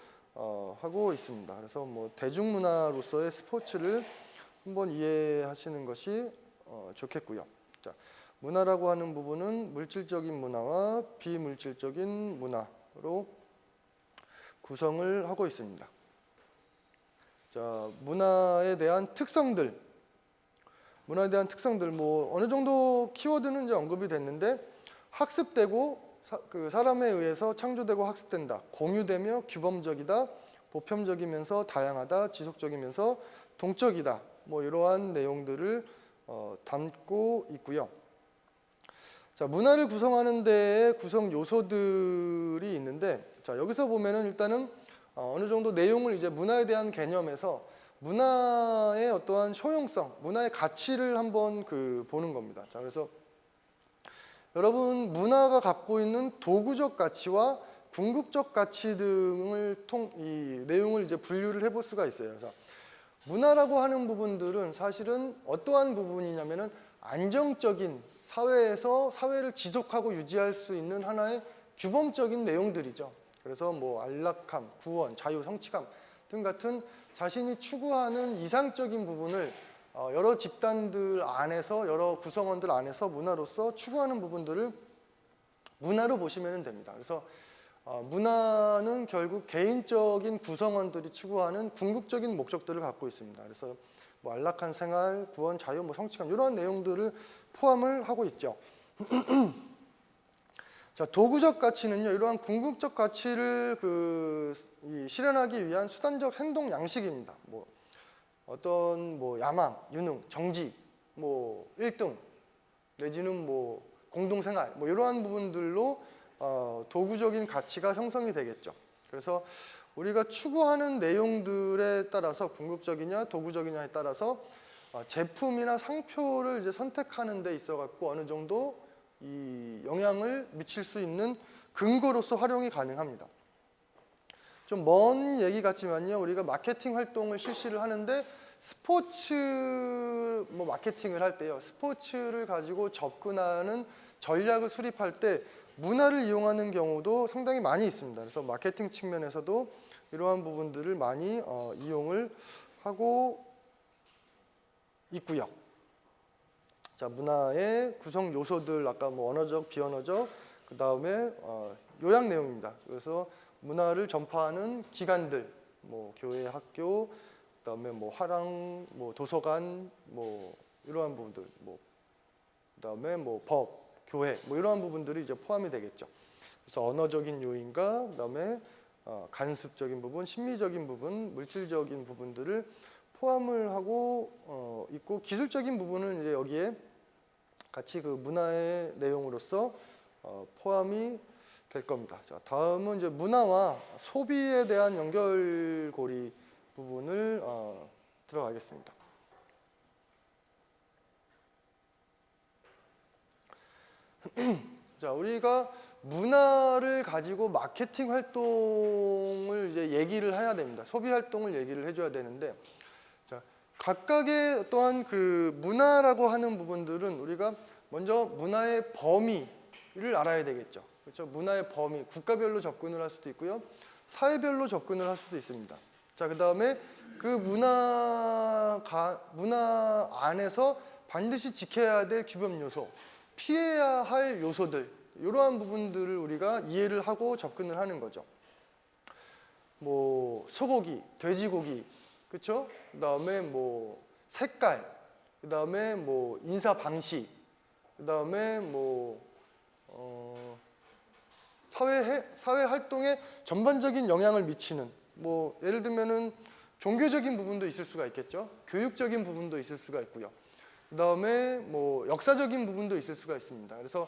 하고 있습니다. 그래서 뭐 대중문화로서의 스포츠를 한번 이해하시는 것이 좋겠고요. 자, 문화라고 하는 부분은 물질적인 문화와 비물질적인 문화로 구성을 하고 있습니다. 자, 문화에 대한 특성들 뭐 어느 정도 키워드는 이제 언급이 됐는데, 학습되고 그 사람에 의해서 창조되고 학습된다, 공유되며 규범적이다, 보편적이면서 다양하다, 지속적이면서 동적이다, 뭐 이러한 내용들을 담고 있고요. 자, 문화를 구성하는 데에 구성 요소들이 있는데, 자, 여기서 보면은 일단은 어느 정도 내용을 이제 문화에 대한 개념에서 문화의 어떠한 효용성, 문화의 가치를 한번 보는 겁니다. 자, 그래서 여러분, 문화가 갖고 있는 도구적 가치와 궁극적 가치 등을 이 내용을 이제 분류를 해볼 수가 있어요. 그래서 문화라고 하는 부분들은 사실은 어떠한 부분이냐면은 안정적인 사회에서 사회를 지속하고 유지할 수 있는 하나의 규범적인 내용들이죠. 그래서 뭐 안락함, 구원, 자유, 성취감 등 같은 자신이 추구하는 이상적인 부분을 여러 집단들 안에서, 여러 구성원들 안에서 문화로서 추구하는 부분들을 문화로 보시면 됩니다. 그래서 문화는 결국 개인적인 구성원들이 추구하는 궁극적인 목적들을 갖고 있습니다. 그래서 뭐 안락한 생활, 구원, 자유, 뭐 성취감 이런 내용들을 포함을 하고 있죠. 자, 도구적 가치는요, 이러한 궁극적 가치를 실현하기 위한 수단적 행동 양식입니다. 뭐 어떤 뭐 야망, 유능, 정직, 뭐 1등 내지는 뭐 공동생활, 뭐 이러한 부분들로 도구적인 가치가 형성이 되겠죠. 그래서 우리가 추구하는 내용들에 따라서 궁극적이냐 도구적이냐에 따라서 제품이나 상표를 이제 선택하는 데 있어 갖고 어느 정도 이 영향을 미칠 수 있는 근거로서 활용이 가능합니다. 좀 먼 얘기 같지만요, 우리가 마케팅 활동을 실시를 하는데 스포츠 뭐 마케팅을 할 때요, 스포츠를 가지고 접근하는 전략을 수립할 때 문화를 이용하는 경우도 상당히 많이 있습니다. 그래서 마케팅 측면에서도 이러한 부분들을 많이 이용을 하고 있고요. 자, 문화의 구성 요소들, 아까 뭐 언어적, 비언어적, 그 다음에 요약 내용입니다. 그래서 문화를 전파하는 기관들, 뭐 교회, 학교, 그 다음에 뭐 화랑, 뭐 도서관, 뭐 이러한 부분들, 뭐 그 다음에 뭐 법, 교회, 뭐 이러한 부분들이 이제 포함이 되겠죠. 그래서 언어적인 요인과 그 다음에 간습적인 부분, 심리적인 부분, 물질적인 부분들을 포함을 하고 있고, 기술적인 부분은 이제 여기에 같이 그 문화의 내용으로서 포함이 될 겁니다. 자, 다음은 이제 문화와 소비에 대한 연결고리 부분을 들어가겠습니다. 자, 우리가 문화를 가지고 마케팅 활동을 이제 얘기를 해야 됩니다. 소비 활동을 얘기를 해줘야 되는데, 자, 각각의 어떠한 그 문화라고 하는 부분들은 우리가 먼저 문화의 범위를 알아야 되겠죠. 그렇죠? 문화의 범위, 국가별로 접근을 할 수도 있고요, 사회별로 접근을 할 수도 있습니다. 자, 그 다음에 그 문화 안에서 반드시 지켜야 될 규범 요소, 피해야 할 요소들, 이러한 부분들을 우리가 이해를 하고 접근을 하는 거죠. 뭐 소고기, 돼지고기, 그렇죠? 그다음에 뭐 색깔, 그다음에 뭐 인사 방식, 그다음에 뭐 사회 활동에 전반적인 영향을 미치는, 뭐 예를 들면은 종교적인 부분도 있을 수가 있겠죠. 교육적인 부분도 있을 수가 있고요. 그다음에 뭐 역사적인 부분도 있을 수가 있습니다. 그래서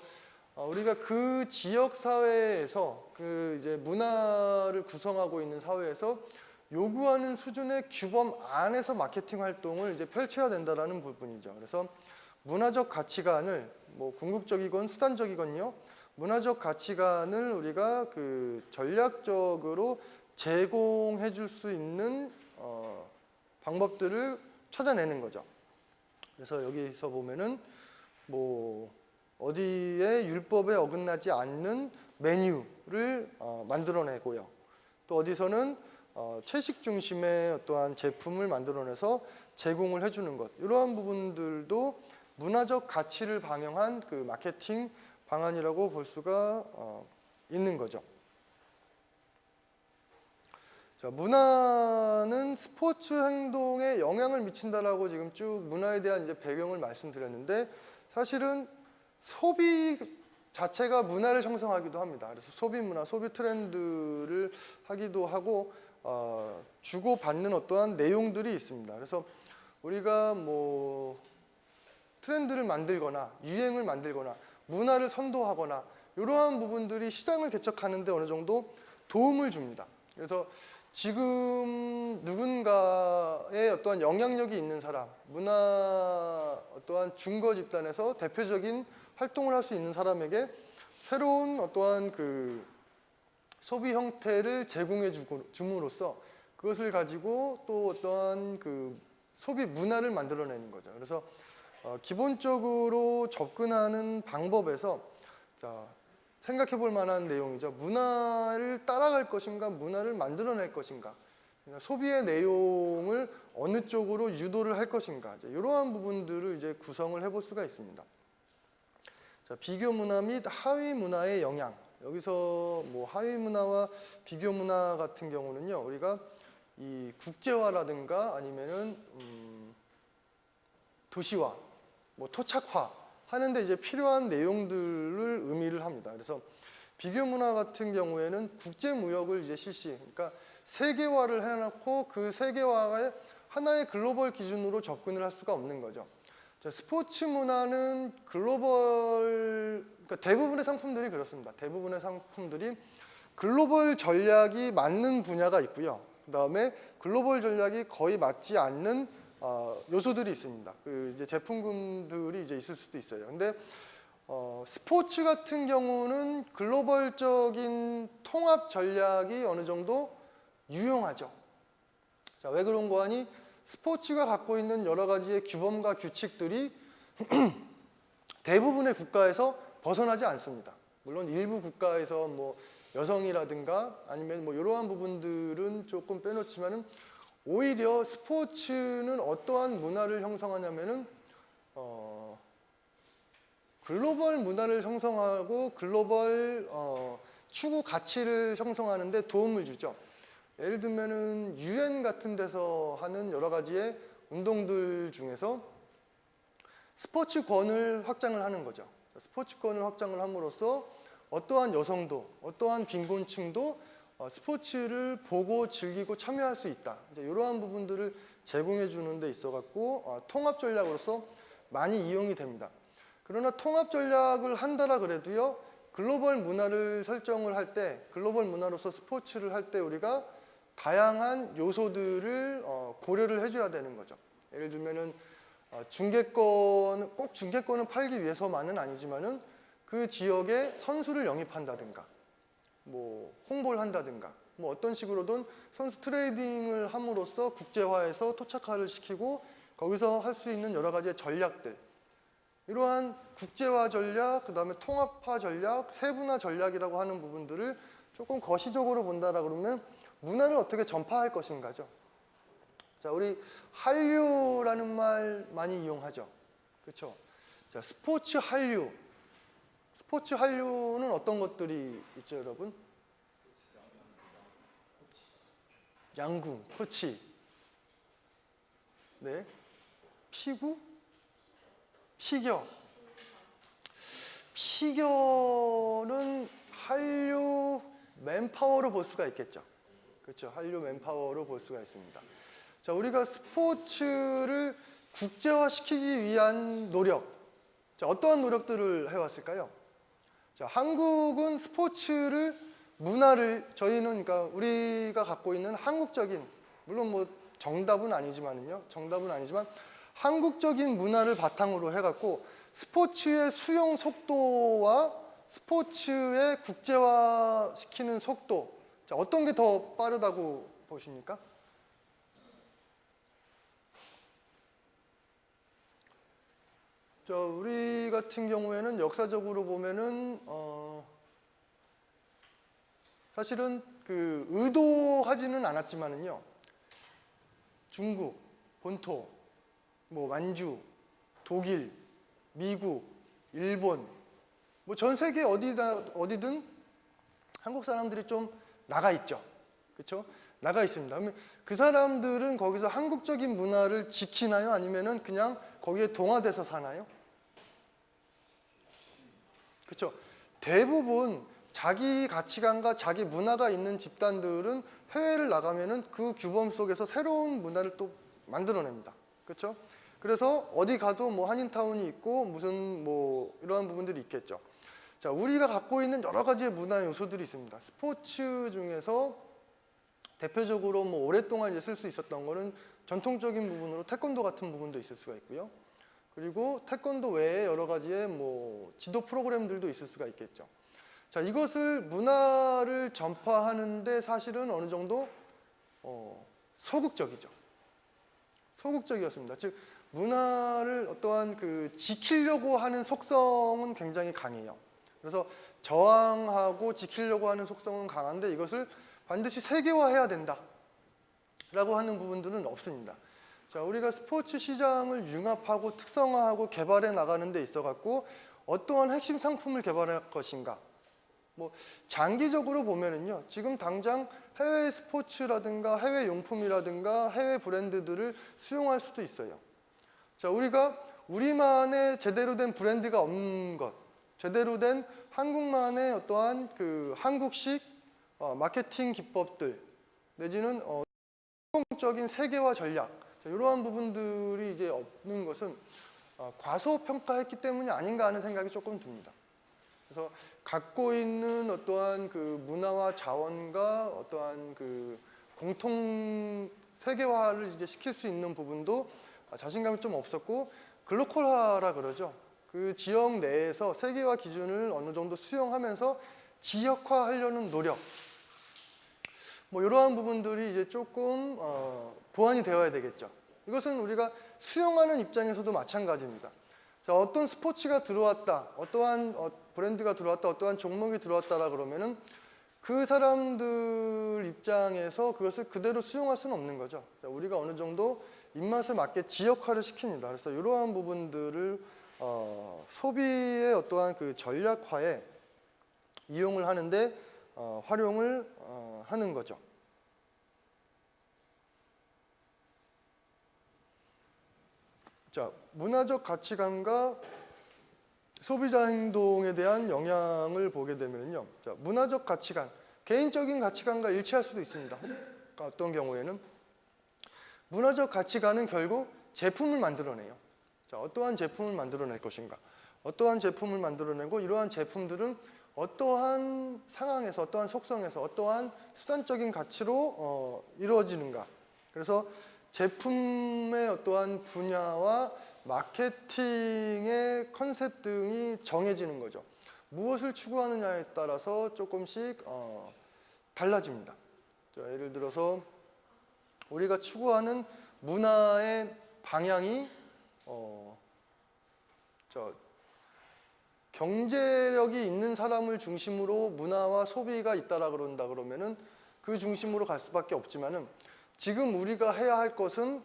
우리가 그 지역 사회에서 그 이제 문화를 구성하고 있는 사회에서 요구하는 수준의 규범 안에서 마케팅 활동을 이제 펼쳐야 된다라는 부분이죠. 그래서 문화적 가치관을 뭐 궁극적이건 수단적이건요, 문화적 가치관을 우리가 그 전략적으로 제공해 줄 수 있는 방법들을 찾아내는 거죠. 그래서 여기서 보면은 뭐 어디에 율법에 어긋나지 않는 메뉴를 만들어내고요, 또 어디서는 채식 중심의 어떠한 제품을 만들어내서 제공을 해주는 것, 이러한 부분들도 문화적 가치를 반영한 그 마케팅 방안이라고 볼 수가 있는 거죠. 자, 문화는 스포츠 행동에 영향을 미친다라고 지금 쭉 문화에 대한 이제 배경을 말씀드렸는데, 사실은 소비 자체가 문화를 형성하기도 합니다. 그래서 소비 문화, 소비 트렌드를 하기도 하고 주고받는 어떠한 내용들이 있습니다. 그래서 우리가 뭐 트렌드를 만들거나 유행을 만들거나 문화를 선도하거나 이러한 부분들이 시장을 개척하는 데 어느 정도 도움을 줍니다. 그래서 지금 누군가의 어떠한 영향력이 있는 사람, 문화 어떠한 중거 집단에서 대표적인 활동을 할 수 있는 사람에게 새로운 어떠한 그 소비 형태를 제공해 줌으로써 그것을 가지고 또 어떠한 그 소비 문화를 만들어내는 거죠. 그래서 기본적으로 접근하는 방법에서 자, 생각해 볼 만한 내용이죠. 문화를 따라갈 것인가, 문화를 만들어낼 것인가, 그러니까 소비의 내용을 어느 쪽으로 유도를 할 것인가, 이러한 부분들을 이제 구성을 해볼 수가 있습니다. 자, 비교 문화 및 하위 문화의 영향, 여기서 뭐 하위 문화와 비교 문화 같은 경우는요, 우리가 이 국제화라든가 아니면은 도시화, 뭐 토착화 하는데 이제 필요한 내용들을 의미를 합니다. 그래서 비교 문화 같은 경우에는 국제 무역을 이제 실시, 그러니까 세계화를 해놓고 그 세계화에 하나의 글로벌 기준으로 접근을 할 수가 없는 거죠. 자, 스포츠 문화는 글로벌, 그러니까 대부분의 상품들이 그렇습니다. 대부분의 상품들이 글로벌 전략이 맞는 분야가 있고요. 그 다음에 글로벌 전략이 거의 맞지 않는 요소들이 있습니다. 그 이제 제품군들이 이제 있을 수도 있어요. 근데 스포츠 같은 경우는 글로벌적인 통합 전략이 어느 정도 유용하죠. 자, 왜 그런 거 하니? 스포츠가 갖고 있는 여러 가지의 규범과 규칙들이 대부분의 국가에서 벗어나지 않습니다. 물론 일부 국가에서 뭐 여성이라든가 아니면 뭐 이러한 부분들은 조금 빼놓지만은 오히려 스포츠는 어떠한 문화를 형성하냐면은 글로벌 문화를 형성하고 글로벌 추구 가치를 형성하는 데 도움을 주죠. 예를 들면은 UN 같은 데서 하는 여러 가지의 운동들 중에서 스포츠권을 확장을 하는 거죠. 스포츠권을 확장을 함으로써 어떠한 여성도, 어떠한 빈곤층도 스포츠를 보고 즐기고 참여할 수 있다. 이제 이러한 부분들을 제공해 주는 데 있어 갖고 통합 전략으로서 많이 이용이 됩니다. 그러나 통합 전략을 한다라 그래도요, 글로벌 문화를 설정을 할 때, 글로벌 문화로서 스포츠를 할 때 우리가 다양한 요소들을 고려를 해줘야 되는 거죠. 예를 들면은 중계권, 꼭 중계권을 팔기 위해서만은 아니지만은 그 지역에 선수를 영입한다든가, 뭐 홍보를 한다든가, 뭐 어떤 식으로든 선수 트레이딩을 함으로써 국제화해서 토착화를 시키고 거기서 할 수 있는 여러 가지의 전략들, 이러한 국제화 전략, 그 다음에 통합화 전략, 세분화 전략이라고 하는 부분들을 조금 거시적으로 본다라 그러면 문화를 어떻게 전파할 것인가죠. 자, 우리 한류라는 말 많이 이용하죠. 그렇죠? 자, 스포츠 한류. 스포츠 한류는 어떤 것들이 있죠, 여러분? 양궁, 코치. 네. 피구? 피겨. 피겨는 한류 맨파워로 볼 수가 있겠죠. 그렇죠. 한류 맨파워로 볼 수가 있습니다. 자, 우리가 스포츠를 국제화시키기 위한 노력. 자, 어떠한 노력들을 해왔을까요? 자, 한국은 스포츠를, 문화를, 저희는 그러니까 우리가 갖고 있는 한국적인, 물론 뭐 정답은 아니지만 한국적인 문화를 바탕으로 해갖고 스포츠의 수용 속도와 스포츠의 국제화시키는 속도, 자, 어떤 게 더 빠르다고 보십니까? 우리 같은 경우에는 역사적으로 보면은 사실은 그 의도하지는 않았지만은요, 중국, 본토, 뭐 만주, 독일, 미국, 일본, 뭐 전 세계 어디든 한국 사람들이 좀 나가 있죠. 그렇죠? 나가 있습니다. 그러면 그 사람들은 거기서 한국적인 문화를 지키나요? 아니면은 그냥 거기에 동화돼서 사나요? 그렇죠? 대부분 자기 가치관과 자기 문화가 있는 집단들은 해외를 나가면은 그 규범 속에서 새로운 문화를 또 만들어냅니다. 그렇죠? 그래서 어디 가도 뭐 한인타운이 있고 무슨 뭐 이러한 부분들이 있겠죠. 자, 우리가 갖고 있는 여러 가지의 문화 요소들이 있습니다. 스포츠 중에서 대표적으로 뭐 오랫동안 쓸 수 있었던 거는 전통적인 부분으로 태권도 같은 부분도 있을 수가 있고요. 그리고 태권도 외에 여러 가지의 뭐 지도 프로그램들도 있을 수가 있겠죠. 자, 이것을 문화를 전파하는데 사실은 어느 정도 소극적이죠. 소극적이었습니다. 즉 문화를 어떠한 그 지키려고 하는 속성은 굉장히 강해요. 그래서 저항하고 지키려고 하는 속성은 강한데 이것을 반드시 세계화해야 된다 라고 하는 부분들은 없습니다. 자, 우리가 스포츠 시장을 융합하고 특성화하고 개발해 나가는 데 있어 갖고 어떠한 핵심 상품을 개발할 것인가, 뭐 장기적으로 보면은요, 지금 당장 해외 스포츠라든가 해외 용품이라든가 해외 브랜드들을 수용할 수도 있어요. 자, 우리가 우리만의 제대로 된 브랜드가 없는 것, 제대로 된 한국만의 어떠한 그 한국식 마케팅 기법들 내지는 공적인 세계화 전략, 자, 이러한 부분들이 이제 없는 것은 과소평가했기 때문이 아닌가 하는 생각이 조금 듭니다. 그래서 갖고 있는 어떠한 그 문화와 자원과 어떠한 그 공통 세계화를 이제 시킬 수 있는 부분도 자신감이 좀 없었고, 글로컬화라 그러죠. 그 지역 내에서 세계화 기준을 어느 정도 수용하면서 지역화하려는 노력, 뭐 이러한 부분들이 이제 조금 보완이 되어야 되겠죠. 이것은 우리가 수용하는 입장에서도 마찬가지입니다. 자, 어떤 스포츠가 들어왔다, 어떠한 브랜드가 들어왔다, 어떠한 종목이 들어왔다라 그러면은 그 사람들 입장에서 그것을 그대로 수용할 수는 없는 거죠. 자, 우리가 어느 정도 입맛에 맞게 지역화를 시킵니다. 그래서 이러한 부분들을 소비의 어떠한 그 전략화에 이용을 하는데 활용을 하는 거죠. 자, 문화적 가치관과 소비자 행동에 대한 영향을 보게 되면요. 자, 문화적 가치관, 개인적인 가치관과 일치할 수도 있습니다. 어떤 경우에는 문화적 가치관은 결국 제품을 만들어내요. 자, 어떠한 제품을 만들어낼 것인가? 어떠한 제품을 만들어내고 이러한 제품들은 어떠한 상황에서, 어떠한 속성에서, 어떠한 수단적인 가치로 이루어지는가? 그래서 제품의 어떠한 분야와 마케팅의 컨셉 등이 정해지는 거죠. 무엇을 추구하느냐에 따라서 조금씩 달라집니다. 자, 예를 들어서 우리가 추구하는 문화의 방향이 경제력이 있는 사람을 중심으로 문화와 소비가 있다라 그런다 그러면은 그 중심으로 갈 수밖에 없지만은, 지금 우리가 해야 할 것은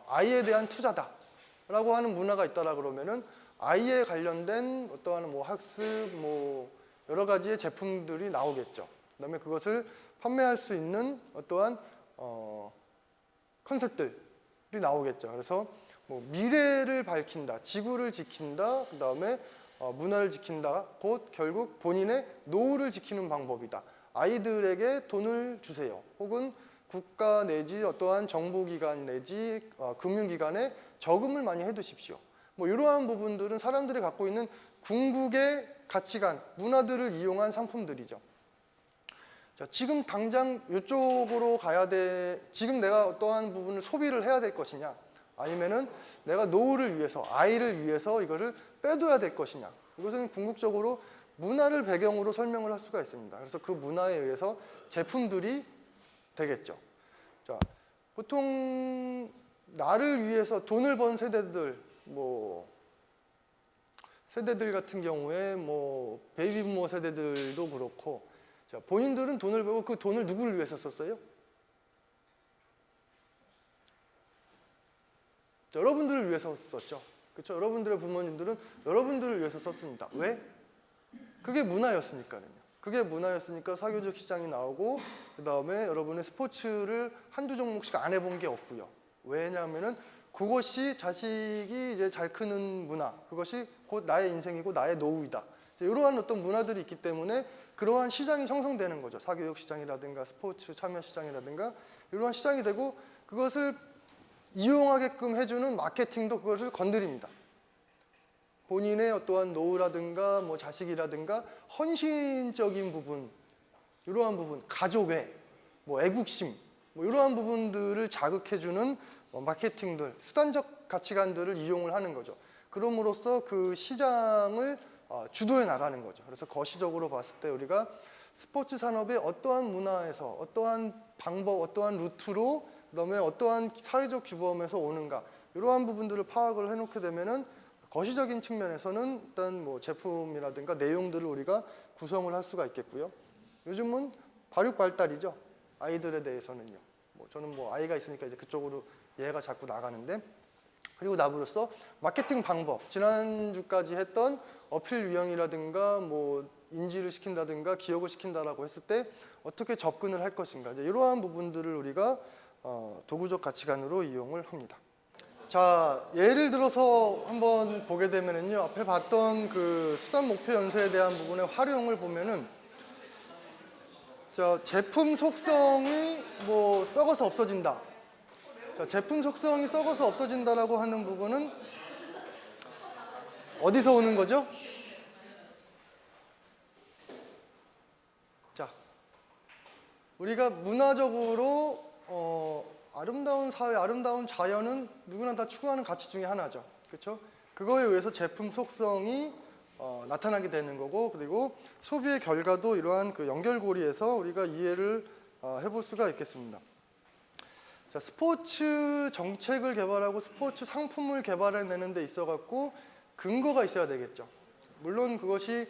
아이에 대한 투자다라고 하는 문화가 있다라 그러면은 아이에 관련된 어떠한 뭐 학습, 뭐 여러 가지의 제품들이 나오겠죠. 그다음에 그것을 판매할 수 있는 어떠한 컨셉들이 나오겠죠. 그래서 뭐 미래를 밝힌다, 지구를 지킨다, 그다음에 문화를 지킨다, 곧 결국 본인의 노후를 지키는 방법이다. 아이들에게 돈을 주세요. 혹은 국가 내지 어떠한 정부기관 내지 금융기관에 저금을 많이 해두십시오. 뭐 이러한 부분들은 사람들이 갖고 있는 궁극의 가치관, 문화들을 이용한 상품들이죠. 자, 지금 당장 이쪽으로 가야 돼. 지금 내가 어떠한 부분을 소비를 해야 될 것이냐, 아니면은 내가 노후를 위해서, 아이를 위해서 이거를 빼둬야 될 것이냐. 이것은 궁극적으로 문화를 배경으로 설명을 할 수가 있습니다. 그래서 그 문화에 의해서 제품들이 되겠죠. 자, 보통 나를 위해서 돈을 번 세대들, 세대들 같은 경우에 베이비 부모 세대들도 그렇고, 자, 본인들은 돈을 벌고 그 돈을 누구를 위해서 썼어요? 여러분들을 위해서 썼죠. 그렇죠? 여러분들의 부모님들은 여러분들을 위해서 썼습니다. 왜? 그게 문화였으니까요. 그게 문화였으니까 사교적 시장이 나오고, 그 다음에 여러분의 스포츠를 한두 종목씩 안 해본 게 없고요. 왜냐하면은 그것이 자식이 이제 잘 크는 문화, 그것이 곧 나의 인생이고 나의 노후이다. 이러한 어떤 문화들이 있기 때문에 그러한 시장이 형성되는 거죠. 사교육 시장이라든가 스포츠 참여 시장이라든가 이러한 시장이 되고, 그것을 이용하게끔 해주는 마케팅도 그것을 건드립니다. 본인의 어떠한 노후라든가 자식이라든가 헌신적인 부분, 이러한 부분, 가족의 애국심, 이러한 부분들을 자극해주는 마케팅들, 수단적 가치관들을 이용을 하는 거죠. 그럼으로써 그 시장을 주도해 나가는 거죠. 그래서 거시적으로 봤을 때 우리가 스포츠 산업의 어떠한 문화에서, 어떠한 방법, 어떠한 루트로, 그다음에 어떠한 사회적 규범에서 오는가, 이러한 부분들을 파악을 해놓게 되면은 거시적인 측면에서는 일단 제품이라든가 내용들을 우리가 구성을 할 수가 있겠고요. 요즘은 발육 발달이죠. 아이들에 대해서는요. 저는 아이가 있으니까 이제 그쪽으로 얘가 자꾸 나가는데, 그리고 나으로써 마케팅 방법, 지난주까지 했던 어필 유형이라든가 인지를 시킨다든가 기억을 시킨다라고 했을 때 어떻게 접근을 할 것인가, 이제 이러한 부분들을 우리가 도구적 가치관으로 이용을 합니다. 자, 예를 들어서 한번 보게 되면은요, 앞에 봤던 그 수단 목표 연소에 대한 부분의 활용을 보면은, 자, 제품 속성이 뭐 썩어서 없어진다. 자, 제품 속성이 썩어서 없어진다라고 하는 부분은 어디서 오는 거죠? 자, 우리가 문화적으로 아름다운 사회, 아름다운 자연은 누구나 다 추구하는 가치 중에 하나죠. 그렇죠? 그거에 의해서 제품 속성이 나타나게 되는 거고, 그리고 소비의 결과도 이러한 그 연결고리에서 우리가 이해를 해볼 수가 있겠습니다. 자, 스포츠 정책을 개발하고 스포츠 상품을 개발해내는 데 있어 갖고 근거가 있어야 되겠죠. 물론 그것이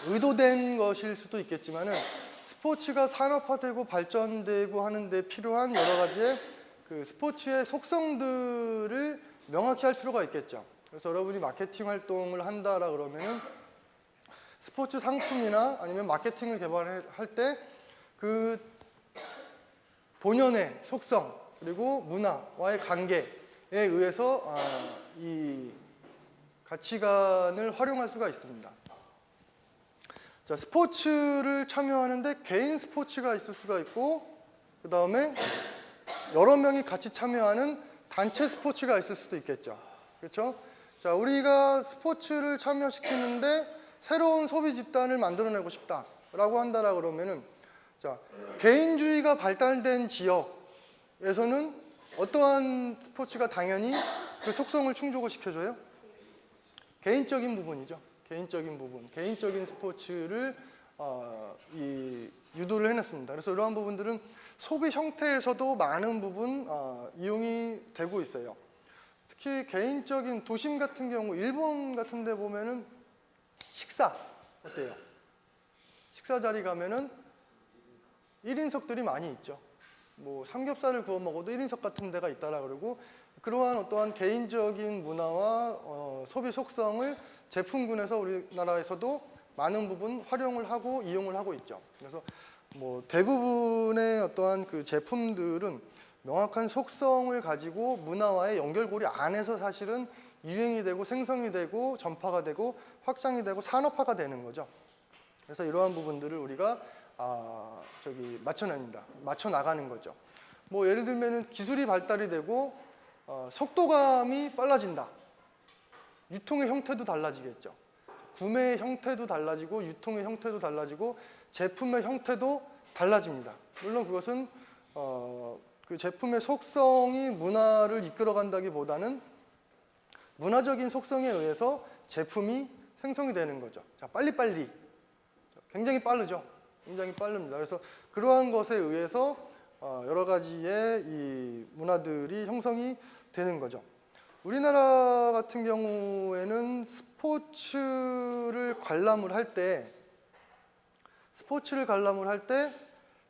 의도된 것일 수도 있겠지만은 스포츠가 산업화되고 발전되고 하는 데 필요한 여러 가지의 그 스포츠의 속성들을 명확히 할 필요가 있겠죠. 그래서 여러분이 마케팅 활동을 한다라 그러면은 스포츠 상품이나 아니면 마케팅을 개발할 때 그 본연의 속성 그리고 문화와의 관계에 의해서 이 가치관을 활용할 수가 있습니다. 자, 스포츠를 참여하는데 개인 스포츠가 있을 수가 있고, 그 다음에 여러 명이 같이 참여하는 단체 스포츠가 있을 수도 있겠죠. 그렇죠? 자, 우리가 스포츠를 참여시키는데 새로운 소비 집단을 만들어내고 싶다라고 한다라 그러면은, 자, 개인주의가 발달된 지역에서는 어떠한 스포츠가 당연히 그 속성을 충족을 시켜줘요? 개인적인 부분이죠. 개인적인 부분, 개인적인 스포츠를 유도를 해냈습니다. 그래서 이러한 부분들은 소비 형태에서도 많은 부분 이용이 되고 있어요. 특히 개인적인 도심 같은 경우, 일본 같은 데 보면은 식사 어때요? 식사 자리 가면은 1인석들이 많이 있죠. 뭐 삼겹살을 구워 먹어도 1인석 같은 데가 있다라 그러고, 그러한 어떠한 개인적인 문화와 소비 속성을 제품군에서 우리나라에서도 많은 부분 활용을 하고 이용을 하고 있죠. 그래서 뭐 대부분의 어떠한 그 제품들은 명확한 속성을 가지고 문화와의 연결고리 안에서 사실은 유행이 되고 생성이 되고 전파가 되고 확장이 되고 산업화가 되는 거죠. 그래서 이러한 부분들을 우리가 맞춰냅니다. 맞춰 나가는 거죠. 뭐 예를 들면은 기술이 발달이 되고 속도감이 빨라진다. 유통의 형태도 달라지겠죠. 구매의 형태도 달라지고 유통의 형태도 달라지고 제품의 형태도 달라집니다. 물론 그것은 그 제품의 속성이 문화를 이끌어간다기보다는 문화적인 속성에 의해서 제품이 생성이 되는 거죠. 자, 빨리빨리. 굉장히 빠르죠. 굉장히 빠릅니다. 그래서 그러한 것에 의해서 여러 가지의 이 문화들이 형성이 되는 거죠. 우리나라 같은 경우에는 스포츠를 관람을 할 때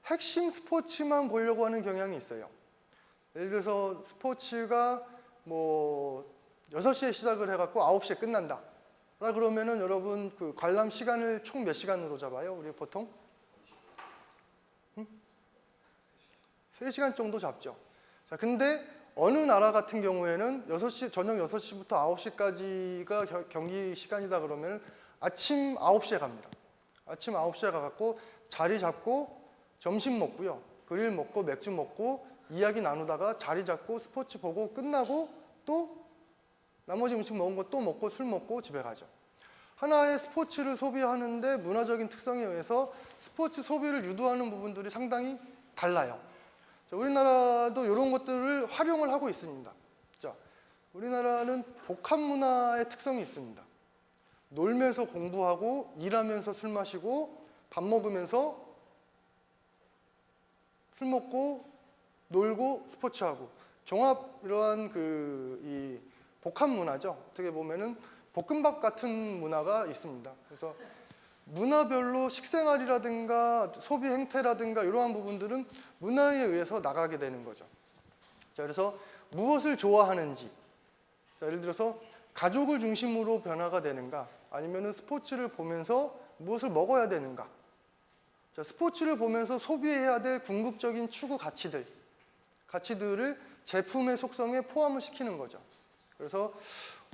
핵심 스포츠만 보려고 하는 경향이 있어요. 예를 들어서 스포츠가 뭐 6시에 시작을 해갖고 9시에 끝난다. 그러면은 여러분 그 관람 시간을 총 몇 시간으로 잡아요? 우리 보통? 3시간 정도 잡죠. 자, 근데 어느 나라 같은 경우에는 저녁 6시부터 9시까지가 경기 시간이다 그러면 아침 9시에 갑니다. 아침 9시에 가갖고 자리 잡고 점심 먹고요. 그릴 먹고 맥주 먹고 이야기 나누다가 자리 잡고 스포츠 보고 끝나고 또 나머지 음식 먹은 거 또 먹고 술 먹고 집에 가죠. 하나의 스포츠를 소비하는데 문화적인 특성에 의해서 스포츠 소비를 유도하는 부분들이 상당히 달라요. 자, 우리나라도 이런 것들을 활용을 하고 있습니다. 자, 우리나라는 복합 문화의 특성이 있습니다. 놀면서 공부하고 일하면서 술 마시고 밥 먹으면서 술 먹고 놀고 스포츠하고 종합 이러한 이 복합 문화죠. 어떻게 보면은 볶음밥 같은 문화가 있습니다. 그래서 문화별로 식생활이라든가 소비 행태라든가 이러한 부분들은 문화에 의해서 나가게 되는 거죠. 자, 그래서 무엇을 좋아하는지, 자, 예를 들어서 가족을 중심으로 변화가 되는가, 아니면은 스포츠를 보면서 무엇을 먹어야 되는가? 자, 스포츠를 보면서 소비해야 될 궁극적인 추구 가치들을 제품의 속성에 포함을 시키는 거죠. 그래서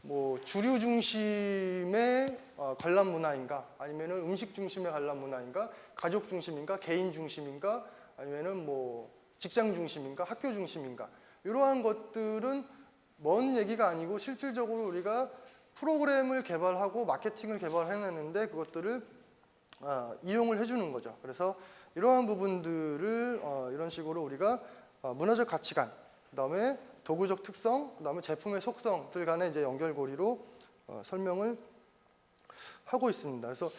뭐 주류 중심의 관람 문화인가, 아니면은 음식 중심의 관람 문화인가, 가족 중심인가, 개인 중심인가, 아니면은 뭐 직장 중심인가, 학교 중심인가, 이러한 것들은 먼 얘기가 아니고 실질적으로 우리가 프로그램을 개발하고 마케팅을 개발해내는데 그것들을 이용을 해주는 거죠. 그래서 이러한 부분들을 이런 식으로 우리가 문화적 가치관, 그다음에 도구적 특성, 그다음에 제품의 속성들 간의 이제 연결고리로 설명을 하고 있습니다. 그래서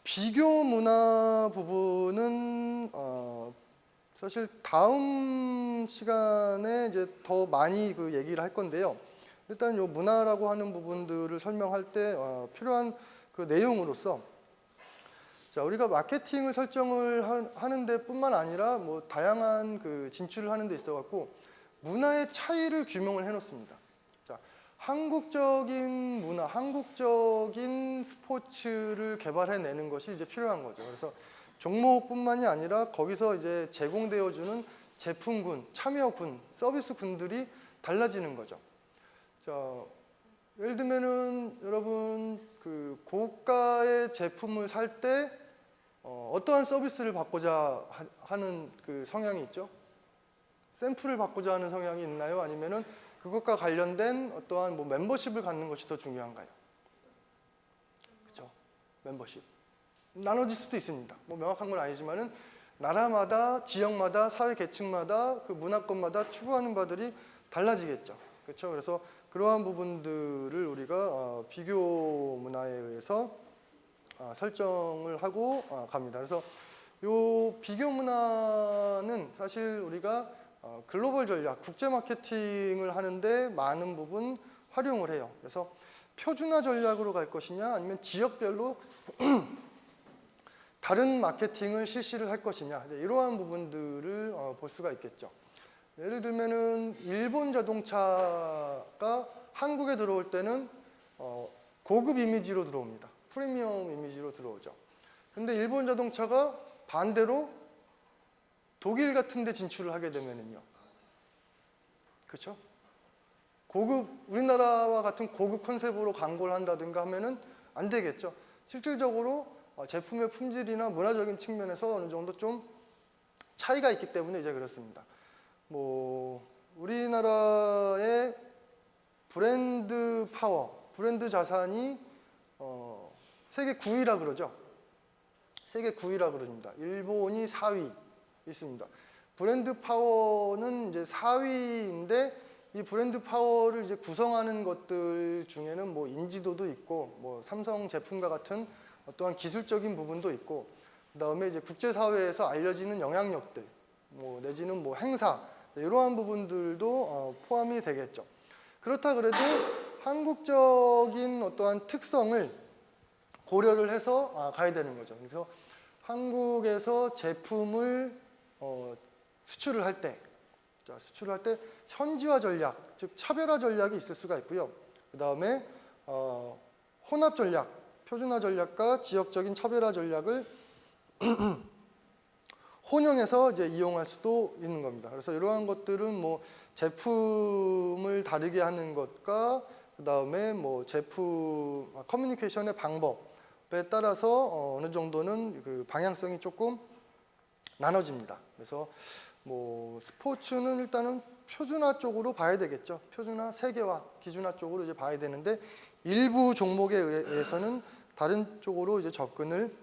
비교 문화 부분은 사실 다음 시간에 이제 더 많이 그 얘기를 할 건데요. 일단 요 문화라고 하는 부분들을 설명할 때 필요한 그 내용으로서, 자, 우리가 마케팅을 설정을 하는 데뿐만 아니라 뭐 다양한 그 진출을 하는 데 있어 갖고 문화의 차이를 규명을 해 놓습니다. 자, 한국적인 문화, 한국적인 스포츠를 개발해 내는 것이 이제 필요한 거죠. 그래서 종목뿐만이 아니라 거기서 이제 제공되어 주는 제품군, 참여군, 서비스군들이 달라지는 거죠. 자, 예를 들면은 여러분 그 고가의 제품을 살 때 어떠한 서비스를 받고자 하는 그 성향이 있죠? 샘플을 받고자 하는 성향이 있나요? 아니면은 그것과 관련된 어떠한 뭐 멤버십을 갖는 것이 더 중요한가요? 그렇죠? 멤버십. 나눠질 수도 있습니다. 뭐 명확한 건 아니지만은 나라마다, 지역마다, 사회 계층마다, 그 문화권마다 추구하는 바들이 달라지겠죠. 그렇죠? 그래서 그러한 부분들을 우리가 비교 문화에 의해서 설정을 하고 갑니다. 그래서 이 비교 문화는 사실 우리가 글로벌 전략, 국제 마케팅을 하는데 많은 부분 활용을 해요. 그래서 표준화 전략으로 갈 것이냐, 아니면 지역별로 다른 마케팅을 실시를 할 것이냐, 이러한 부분들을 볼 수가 있겠죠. 예를 들면은 일본 자동차가 한국에 들어올 때는 고급 이미지로 들어옵니다. 프리미엄 이미지로 들어오죠. 근데 일본 자동차가 반대로 독일 같은 데 진출을 하게 되면은요. 그렇죠? 고급, 우리나라와 같은 고급 컨셉으로 광고를 한다든가 하면은 안 되겠죠. 실질적으로 제품의 품질이나 문화적인 측면에서 어느 정도 좀 차이가 있기 때문에 이제 그렇습니다. 뭐 우리나라의 브랜드 파워, 브랜드 자산이 세계 9위라 그러죠. 세계 9위라 그럽니다. 일본이 4위 있습니다. 브랜드 파워는 이제 4위인데 이 브랜드 파워를 이제 구성하는 것들 중에는 뭐 인지도도 있고 뭐 삼성 제품과 같은 어떠한 기술적인 부분도 있고, 그다음에 이제 국제사회에서 알려지는 영향력들, 뭐 내지는 뭐 행사, 이러한 부분들도 포함이 되겠죠. 그렇다 그래도 한국적인 어떠한 특성을 고려를 해서 가야 되는 거죠. 그래서 한국에서 제품을 수출을 할 때, 현지화 전략, 즉 차별화 전략이 있을 수가 있고요. 그 다음에 혼합 전략, 표준화 전략과 지역적인 차별화 전략을 혼용해서 이제 이용할 수도 있는 겁니다. 그래서 이러한 것들은 뭐 제품을 다르게 하는 것과 그 다음에 뭐 제품 커뮤니케이션의 방법에 따라서 어느 정도는 그 방향성이 조금 나눠집니다. 그래서 뭐 스포츠는 일단은 표준화 쪽으로 봐야 되겠죠. 표준화, 세계화, 기준화 쪽으로 이제 봐야 되는데 일부 종목에 의해서는 다른 쪽으로 이제 접근을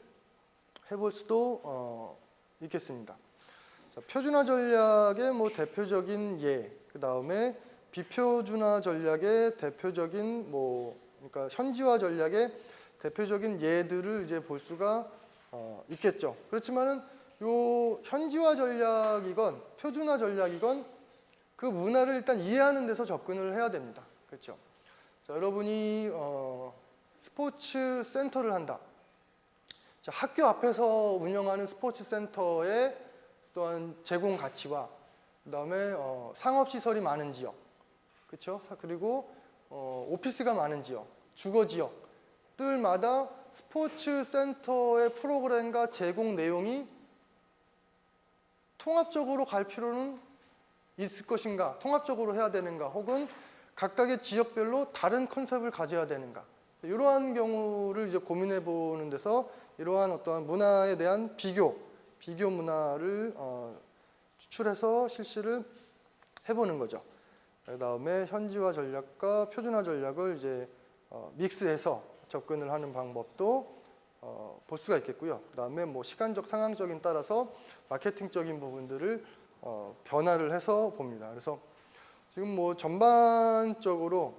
해볼 수도 있겠습니다. 자, 표준화 전략의 뭐 대표적인 예, 그 다음에 비표준화 전략의 대표적인 뭐 그러니까 현지화 전략의 대표적인 예들을 이제 볼 수가 있겠죠. 그렇지만은 요 현지화 전략이건 표준화 전략이건 그 문화를 일단 이해하는 데서 접근을 해야 됩니다. 그렇죠? 자, 여러분이 스포츠 센터를 한다. 자, 학교 앞에서 운영하는 스포츠 센터의 또한 제공 가치와 그다음에 상업 시설이 많은 지역, 그렇죠? 그리고 오피스가 많은 지역, 주거 지역들마다 스포츠 센터의 프로그램과 제공 내용이 통합적으로 갈 필요는 있을 것인가, 통합적으로 해야 되는가, 혹은 각각의 지역별로 다른 컨셉을 가져야 되는가, 이러한 경우를 이제 고민해 보는 데서 이러한 어떠한 문화에 대한 비교 문화를 추출해서 실시를 해보는 거죠. 그다음에 현지화 전략과 표준화 전략을 이제 믹스해서 접근을 하는 방법도 볼 수가 있겠고요. 그다음에 뭐 시간적 상황적인 따라서 마케팅적인 부분들을 변화를 해서 봅니다. 그래서 지금 뭐 전반적으로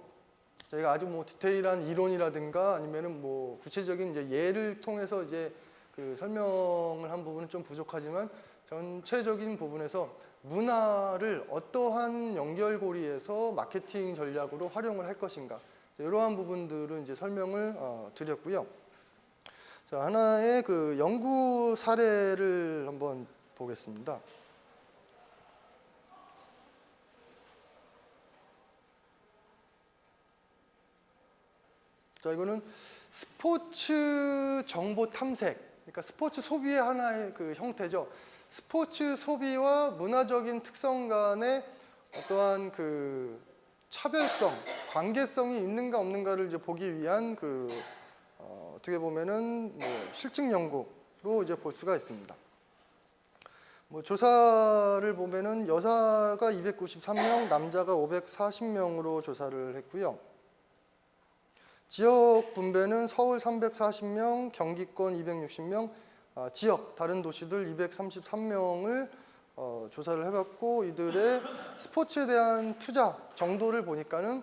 저희가 아주 뭐 디테일한 이론이라든가 아니면은 뭐 구체적인 이제 예를 통해서 이제 그 설명을 한 부분은 좀 부족하지만 전체적인 부분에서 문화를 어떠한 연결고리에서 마케팅 전략으로 활용을 할 것인가, 이러한 부분들은 이제 설명을 드렸고요. 자, 하나의 그 연구 사례를 한번 보겠습니다. 자, 이거는 스포츠 정보 탐색, 그러니까 스포츠 소비의 하나의 그 형태죠. 스포츠 소비와 문화적인 특성 간의 어떠한 그 차별성, 관계성이 있는가 없는가를 이제 보기 위한 그 어떻게 보면은 뭐 실증 연구로 이제 볼 수가 있습니다. 뭐 조사를 보면은 여자가 293명, 남자가 540명으로 조사를 했고요. 지역 분배는 서울 340명, 경기권 260명, 지역 다른 도시들 233명을 조사를 해봤고, 이들의 스포츠에 대한 투자 정도를 보니까는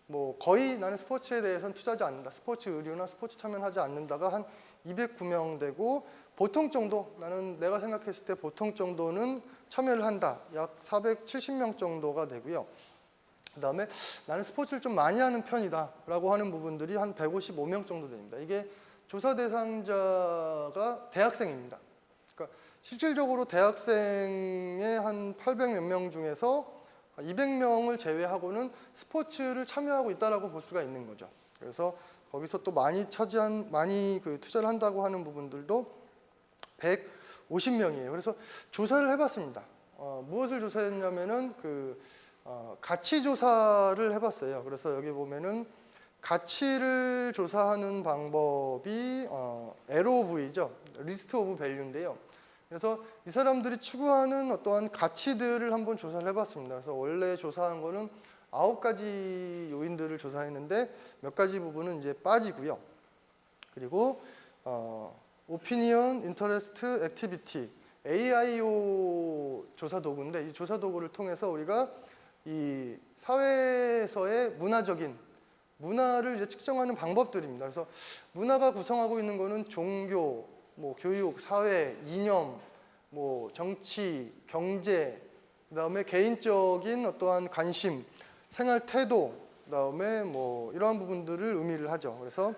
뭐 거의 나는 스포츠에 대해서는 투자하지 않는다, 스포츠 의류나 스포츠 참여하지 않는다가 한 209명 되고, 보통 정도, 나는 내가 생각했을 때 보통 정도는 참여를 한다, 약 470명 정도가 되고요. 그 다음에 나는 스포츠를 좀 많이 하는 편이다 라고 하는 부분들이 한 155명 정도 됩니다. 이게 조사 대상자가 대학생입니다. 그러니까 실질적으로 대학생의 한 800몇 명 중에서 200명을 제외하고는 스포츠를 참여하고 있다라고 볼 수가 있는 거죠. 그래서 거기서 또 많이 그 투자를 한다고 하는 부분들도 150명이에요. 그래서 조사를 해봤습니다. 무엇을 조사했냐면은 가치 조사를 해봤어요. 그래서 여기 보면은 가치를 조사하는 방법이 LOV죠. 리스트 오브 밸류인데요. 그래서 이 사람들이 추구하는 어떠한 가치들을 한번 조사를 해봤습니다. 그래서 원래 조사한 거는 9가지 요인들을 조사했는데 몇 가지 부분은 이제 빠지고요. 그리고 오피니언, 인터레스트, 액티비티, AIO 조사 도구인데, 이 조사 도구를 통해서 우리가 이 사회에서의 문화를 이제 측정하는 방법들입니다. 그래서 문화가 구성하고 있는 거는 종교, 뭐 교육, 사회, 이념, 뭐 정치, 경제, 그다음에 개인적인 어떠한 관심, 생활 태도, 그다음에 뭐 이러한 부분들을 의미를 하죠. 그래서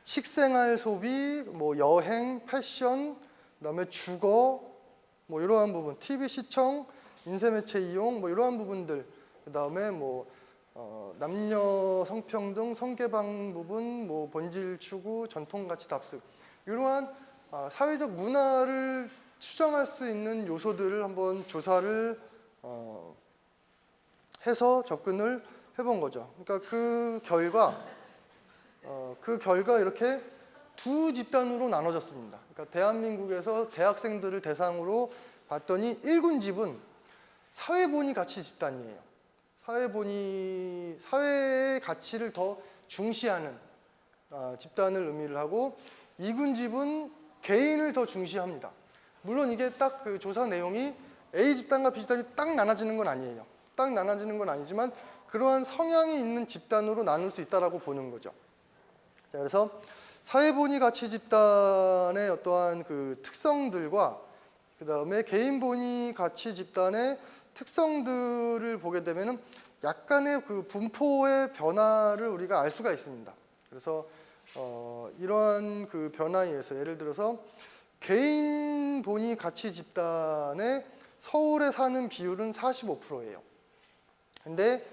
식생활 소비, 뭐 여행, 패션, 그다음에 주거, 뭐 이러한 부분, TV 시청, 인쇄매체 이용, 뭐 이러한 부분들, 그다음에 뭐 남녀 성평등, 성개방 부분, 뭐 본질 추구, 전통 가치 답습, 이러한 사회적 문화를 추정할 수 있는 요소들을 한번 조사를 해서 접근을 해본 거죠. 그러니까 그 결과 이렇게 두 집단으로 나눠졌습니다. 그러니까 대한민국에서 대학생들을 대상으로 봤더니 1군집은 사회본의 가치 집단이에요. 사회의 가치를 더 중시하는 집단을 의미를 하고, 2군집은 개인을 더 중시합니다. 물론 이게 딱 그 조사 내용이 A 집단과 B 집단이 딱 나눠지는 건 아니에요. 딱 나눠지는 건 아니지만 그러한 성향이 있는 집단으로 나눌 수 있다라고 보는 거죠. 자, 그래서 사회본의 가치 집단의 어떠한 그 특성들과 그 다음에 개인본의 가치 집단의 특성들을 보게 되면은 약간의 그 분포의 변화를 우리가 알 수가 있습니다. 그래서 이러한 그 변화에 의해서 예를 들어서 개인본의 가치 집단의 서울에 사는 비율은 45%예요. 근데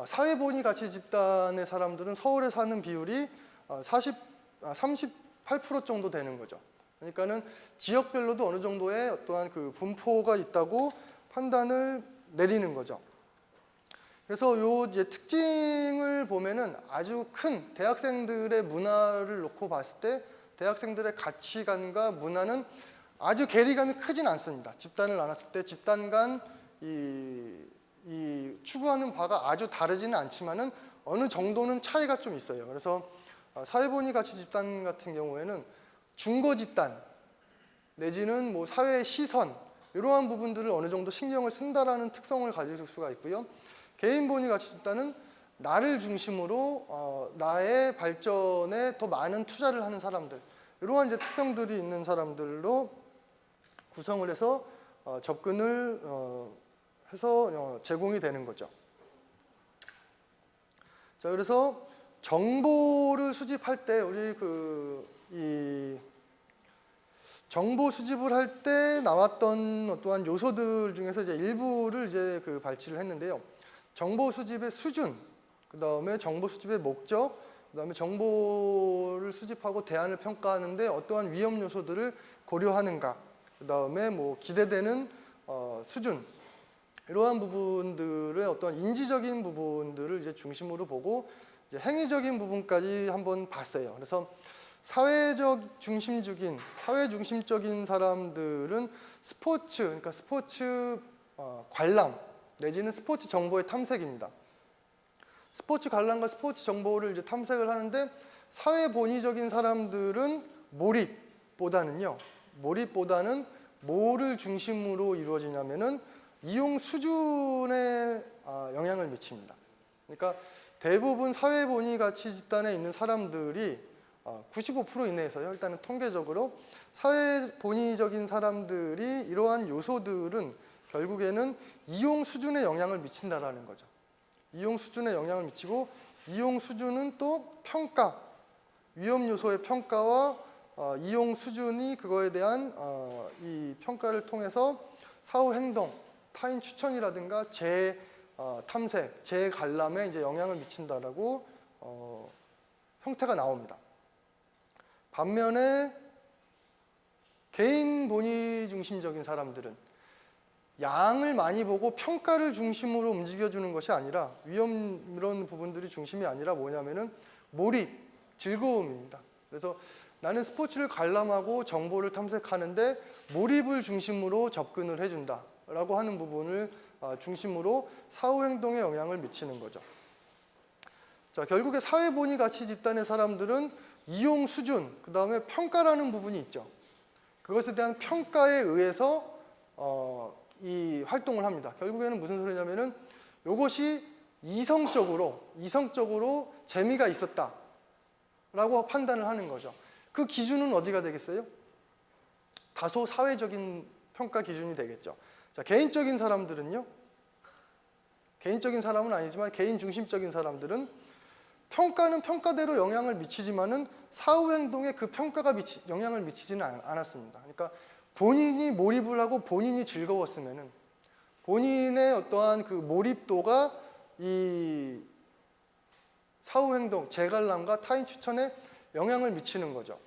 사회본의 가치 집단의 사람들은 서울에 사는 비율이 8% 정도 되는 거죠. 그러니까는 지역별로도 어느 정도의 어떠한 그 분포가 있다고 판단을 내리는 거죠. 그래서 요 이제 특징을 보면은 아주 큰 대학생들의 문화를 놓고 봤을 때 대학생들의 가치관과 문화는 아주 괴리감이 크진 않습니다. 집단을 나눴을 때 집단 간 이 추구하는 바가 아주 다르지는 않지만은 어느 정도는 차이가 좀 있어요. 그래서 사회본의 가치 집단 같은 경우에는 중고 집단 내지는 뭐 사회의 시선 이러한 부분들을 어느 정도 신경을 쓴다라는 특성을 가질 수가 있고요. 개인 본의 가치 집단은 나를 중심으로 나의 발전에 더 많은 투자를 하는 사람들 이러한 이제 특성들이 있는 사람들로 구성을 해서 접근을 해서 제공이 되는 거죠. 자, 그래서 정보를 수집할 때 우리 이 정보 수집을 할 때 나왔던 어떠한 요소들 중에서 이제 일부를 이제 발췌를 했는데요. 정보 수집의 수준, 그 다음에 정보 수집의 목적, 그 다음에 정보를 수집하고 대안을 평가하는데 어떠한 위험 요소들을 고려하는가, 그 다음에 뭐 기대되는 수준, 이러한 부분들의 어떤 인지적인 부분들을 이제 중심으로 보고 이제 행위적인 부분까지 한번 봤어요. 그래서 사회 중심적인 사람들은 스포츠, 그러니까 스포츠 관람 내지는 스포츠 정보의 탐색입니다. 스포츠 관람과 스포츠 정보를 이제 탐색을 하는데 사회 본의적인 사람들은 몰입보다는 뭐를 중심으로 이루어지냐면은 이용 수준에 영향을 미칩니다. 그러니까 대부분 사회 본의 가치 집단에 있는 사람들이 95% 이내에서요. 일단은 통계적으로 사회 본의적인 사람들이 이러한 요소들은 결국에는 이용 수준에 영향을 미친다라는 거죠. 이용 수준에 영향을 미치고 이용 수준은 또 평가, 위험 요소의 평가와 이용 수준이 그거에 대한 이 평가를 통해서 사후 행동, 타인 추천이라든가 탐색, 재관람에 이제 영향을 미친다라고 형태가 나옵니다. 반면에 개인 본의 중심적인 사람들은 양을 많이 보고 평가를 중심으로 움직여주는 것이 아니라 위험 이런 부분들이 중심이 아니라 뭐냐면은 몰입, 즐거움입니다. 그래서 나는 스포츠를 관람하고 정보를 탐색하는데 몰입을 중심으로 접근을 해준다라고 하는 부분을 중심으로 사후 행동에 영향을 미치는 거죠. 자, 결국에 사회 본의 가치 집단의 사람들은 이용 수준, 그 다음에 평가라는 부분이 있죠. 그것에 대한 평가에 의해서 이 활동을 합니다. 결국에는 무슨 소리냐면은 이것이 이성적으로 재미가 있었다라고 판단을 하는 거죠. 그 기준은 어디가 되겠어요? 다소 사회적인 평가 기준이 되겠죠. 자, 개인적인 사람들은요. 개인적인 사람은 아니지만 개인 중심적인 사람들은 평가는 평가대로 영향을 미치지만은 사후 행동에 그 평가가 영향을 미치지는 않았습니다. 그러니까 본인이 몰입을 하고 본인이 즐거웠으면은 본인의 어떠한 그 몰입도가 이 사후 행동, 재관람과 타인 추천에 영향을 미치는 거죠.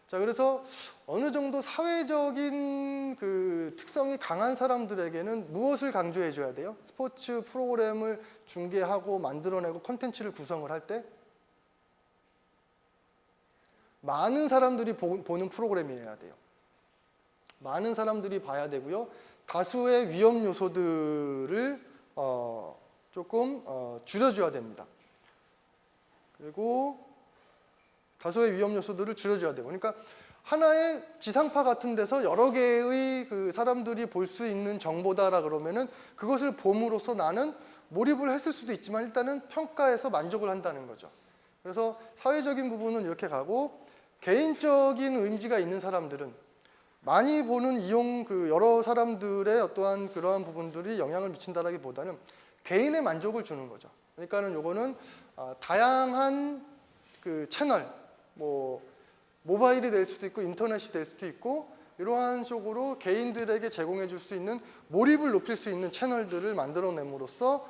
자, 그래서 어느 정도 사회적인 그 특성이 강한 사람들에게는 무엇을 강조해 줘야 돼요? 스포츠 프로그램을 중계하고 만들어내고 콘텐츠를 구성을 할 때 많은 사람들이 보는 프로그램이어야 돼요. 많은 사람들이 봐야 되고요. 다수의 위험 요소들을 조금 줄여줘야 됩니다. 그리고 다수의 위험 요소들을 줄여줘야 되고, 그러니까 하나의 지상파 같은 데서 여러 개의 그 사람들이 볼 수 있는 정보다라 그러면은 그것을 봄으로써 나는 몰입을 했을 수도 있지만 일단은 평가해서 만족을 한다는 거죠. 그래서 사회적인 부분은 이렇게 가고 개인적인 의지가 있는 사람들은 많이 보는 여러 사람들의 어떠한 그러한 부분들이 영향을 미친다라기보다는 개인의 만족을 주는 거죠. 그러니까는 요거는 다양한 그 채널, 뭐 모바일이 될 수도 있고 인터넷이 될 수도 있고 이러한 식으로 개인들에게 제공해 줄 수 있는 몰입을 높일 수 있는 채널들을 만들어냄으로써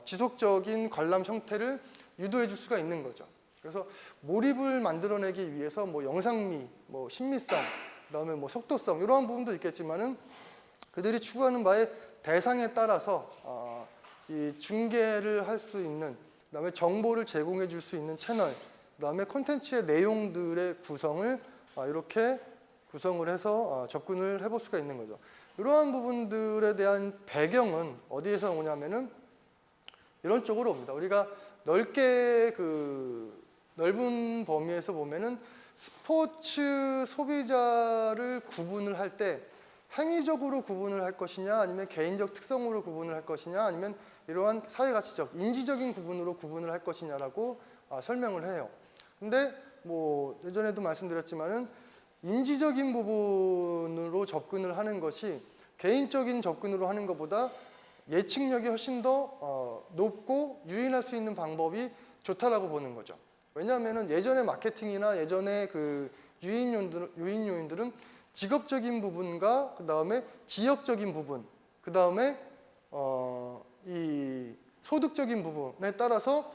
지속적인 관람 형태를 유도해 줄 수가 있는 거죠. 그래서 몰입을 만들어내기 위해서 뭐 영상미, 뭐 신미성, 그다음에 뭐 속도성 이러한 부분도 있겠지만은 그들이 추구하는 바의 대상에 따라서 이 중계를 할 수 있는, 그다음에 정보를 제공해 줄 수 있는 채널, 그다음에 콘텐츠의 내용들의 구성을 이렇게 구성을 해서 접근을 해볼 수가 있는 거죠. 이러한 부분들에 대한 배경은 어디에서 오냐면은 이런 쪽으로 옵니다. 우리가 넓게 넓은 범위에서 보면은 스포츠 소비자를 구분을 할 때 행위적으로 구분을 할 것이냐, 아니면 개인적 특성으로 구분을 할 것이냐, 아니면 이러한 사회가치적, 인지적인 구분으로 구분을 할 것이냐라고 설명을 해요. 근데 뭐 예전에도 말씀드렸지만은 인지적인 부분으로 접근을 하는 것이 개인적인 접근으로 하는 것보다 예측력이 훨씬 더 높고 유인할 수 있는 방법이 좋다라고 보는 거죠. 왜냐하면은 예전의 마케팅이나 예전의 그 유인 요인들은 직업적인 부분과 그 다음에 지역적인 부분, 그 다음에 이 소득적인 부분에 따라서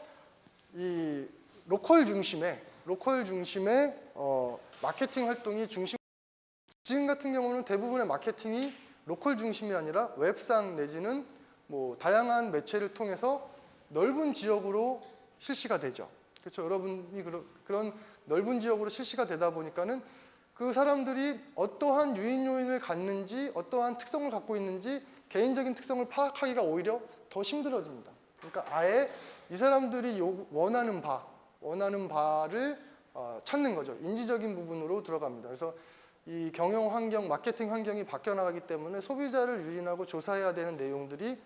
이 로컬 중심의 마케팅 활동이 중심. 지금 같은 경우는 대부분의 마케팅이 로컬 중심이 아니라 웹상 내지는 뭐 다양한 매체를 통해서 넓은 지역으로 실시가 되죠. 그렇죠. 여러분이 그런 넓은 지역으로 실시가 되다 보니까는 그 사람들이 어떠한 유인 요인을 갖는지, 어떠한 특성을 갖고 있는지 개인적인 특성을 파악하기가 오히려 더 힘들어집니다. 그러니까 아예 이 사람들이 원하는 바를 찾는 거죠. 인지적인 부분으로 들어갑니다. 그래서 이 경영 환경, 마케팅 환경이 바뀌어 나가기 때문에 소비자를 유인하고 조사해야 되는 내용들이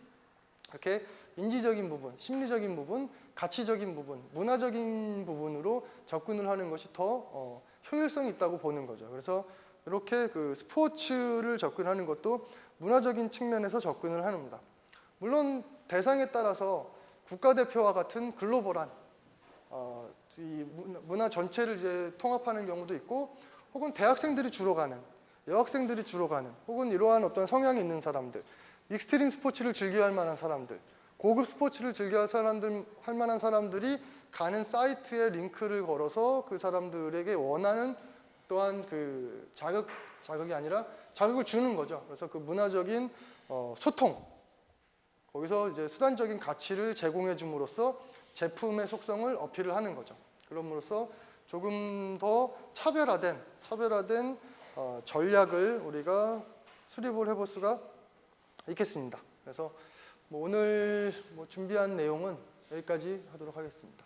이렇게 인지적인 부분, 심리적인 부분, 가치적인 부분, 문화적인 부분으로 접근을 하는 것이 더 효율성이 있다고 보는 거죠. 그래서 이렇게 그 스포츠를 접근하는 것도 문화적인 측면에서 접근을 합니다. 물론 대상에 따라서 국가대표와 같은 글로벌한 이 문화 전체를 이제 통합하는 경우도 있고, 혹은 대학생들이 주로 가는, 여학생들이 주로 가는, 혹은 이러한 어떤 성향이 있는 사람들, 익스트림 스포츠를 즐겨할 만한 사람들, 고급 스포츠를 즐겨할 할 만한 사람들이 가는 사이트에 링크를 걸어서 그 사람들에게 원하는 또한 그 자극이 아니라 자극을 주는 거죠. 그래서 그 문화적인 소통, 거기서 이제 수단적인 가치를 제공해 줌으로써 제품의 속성을 어필을 하는 거죠. 그럼으로써 조금 더 차별화된 전략을 우리가 수립을 해볼 수가 있겠습니다. 그래서 오늘 준비한 내용은 여기까지 하도록 하겠습니다.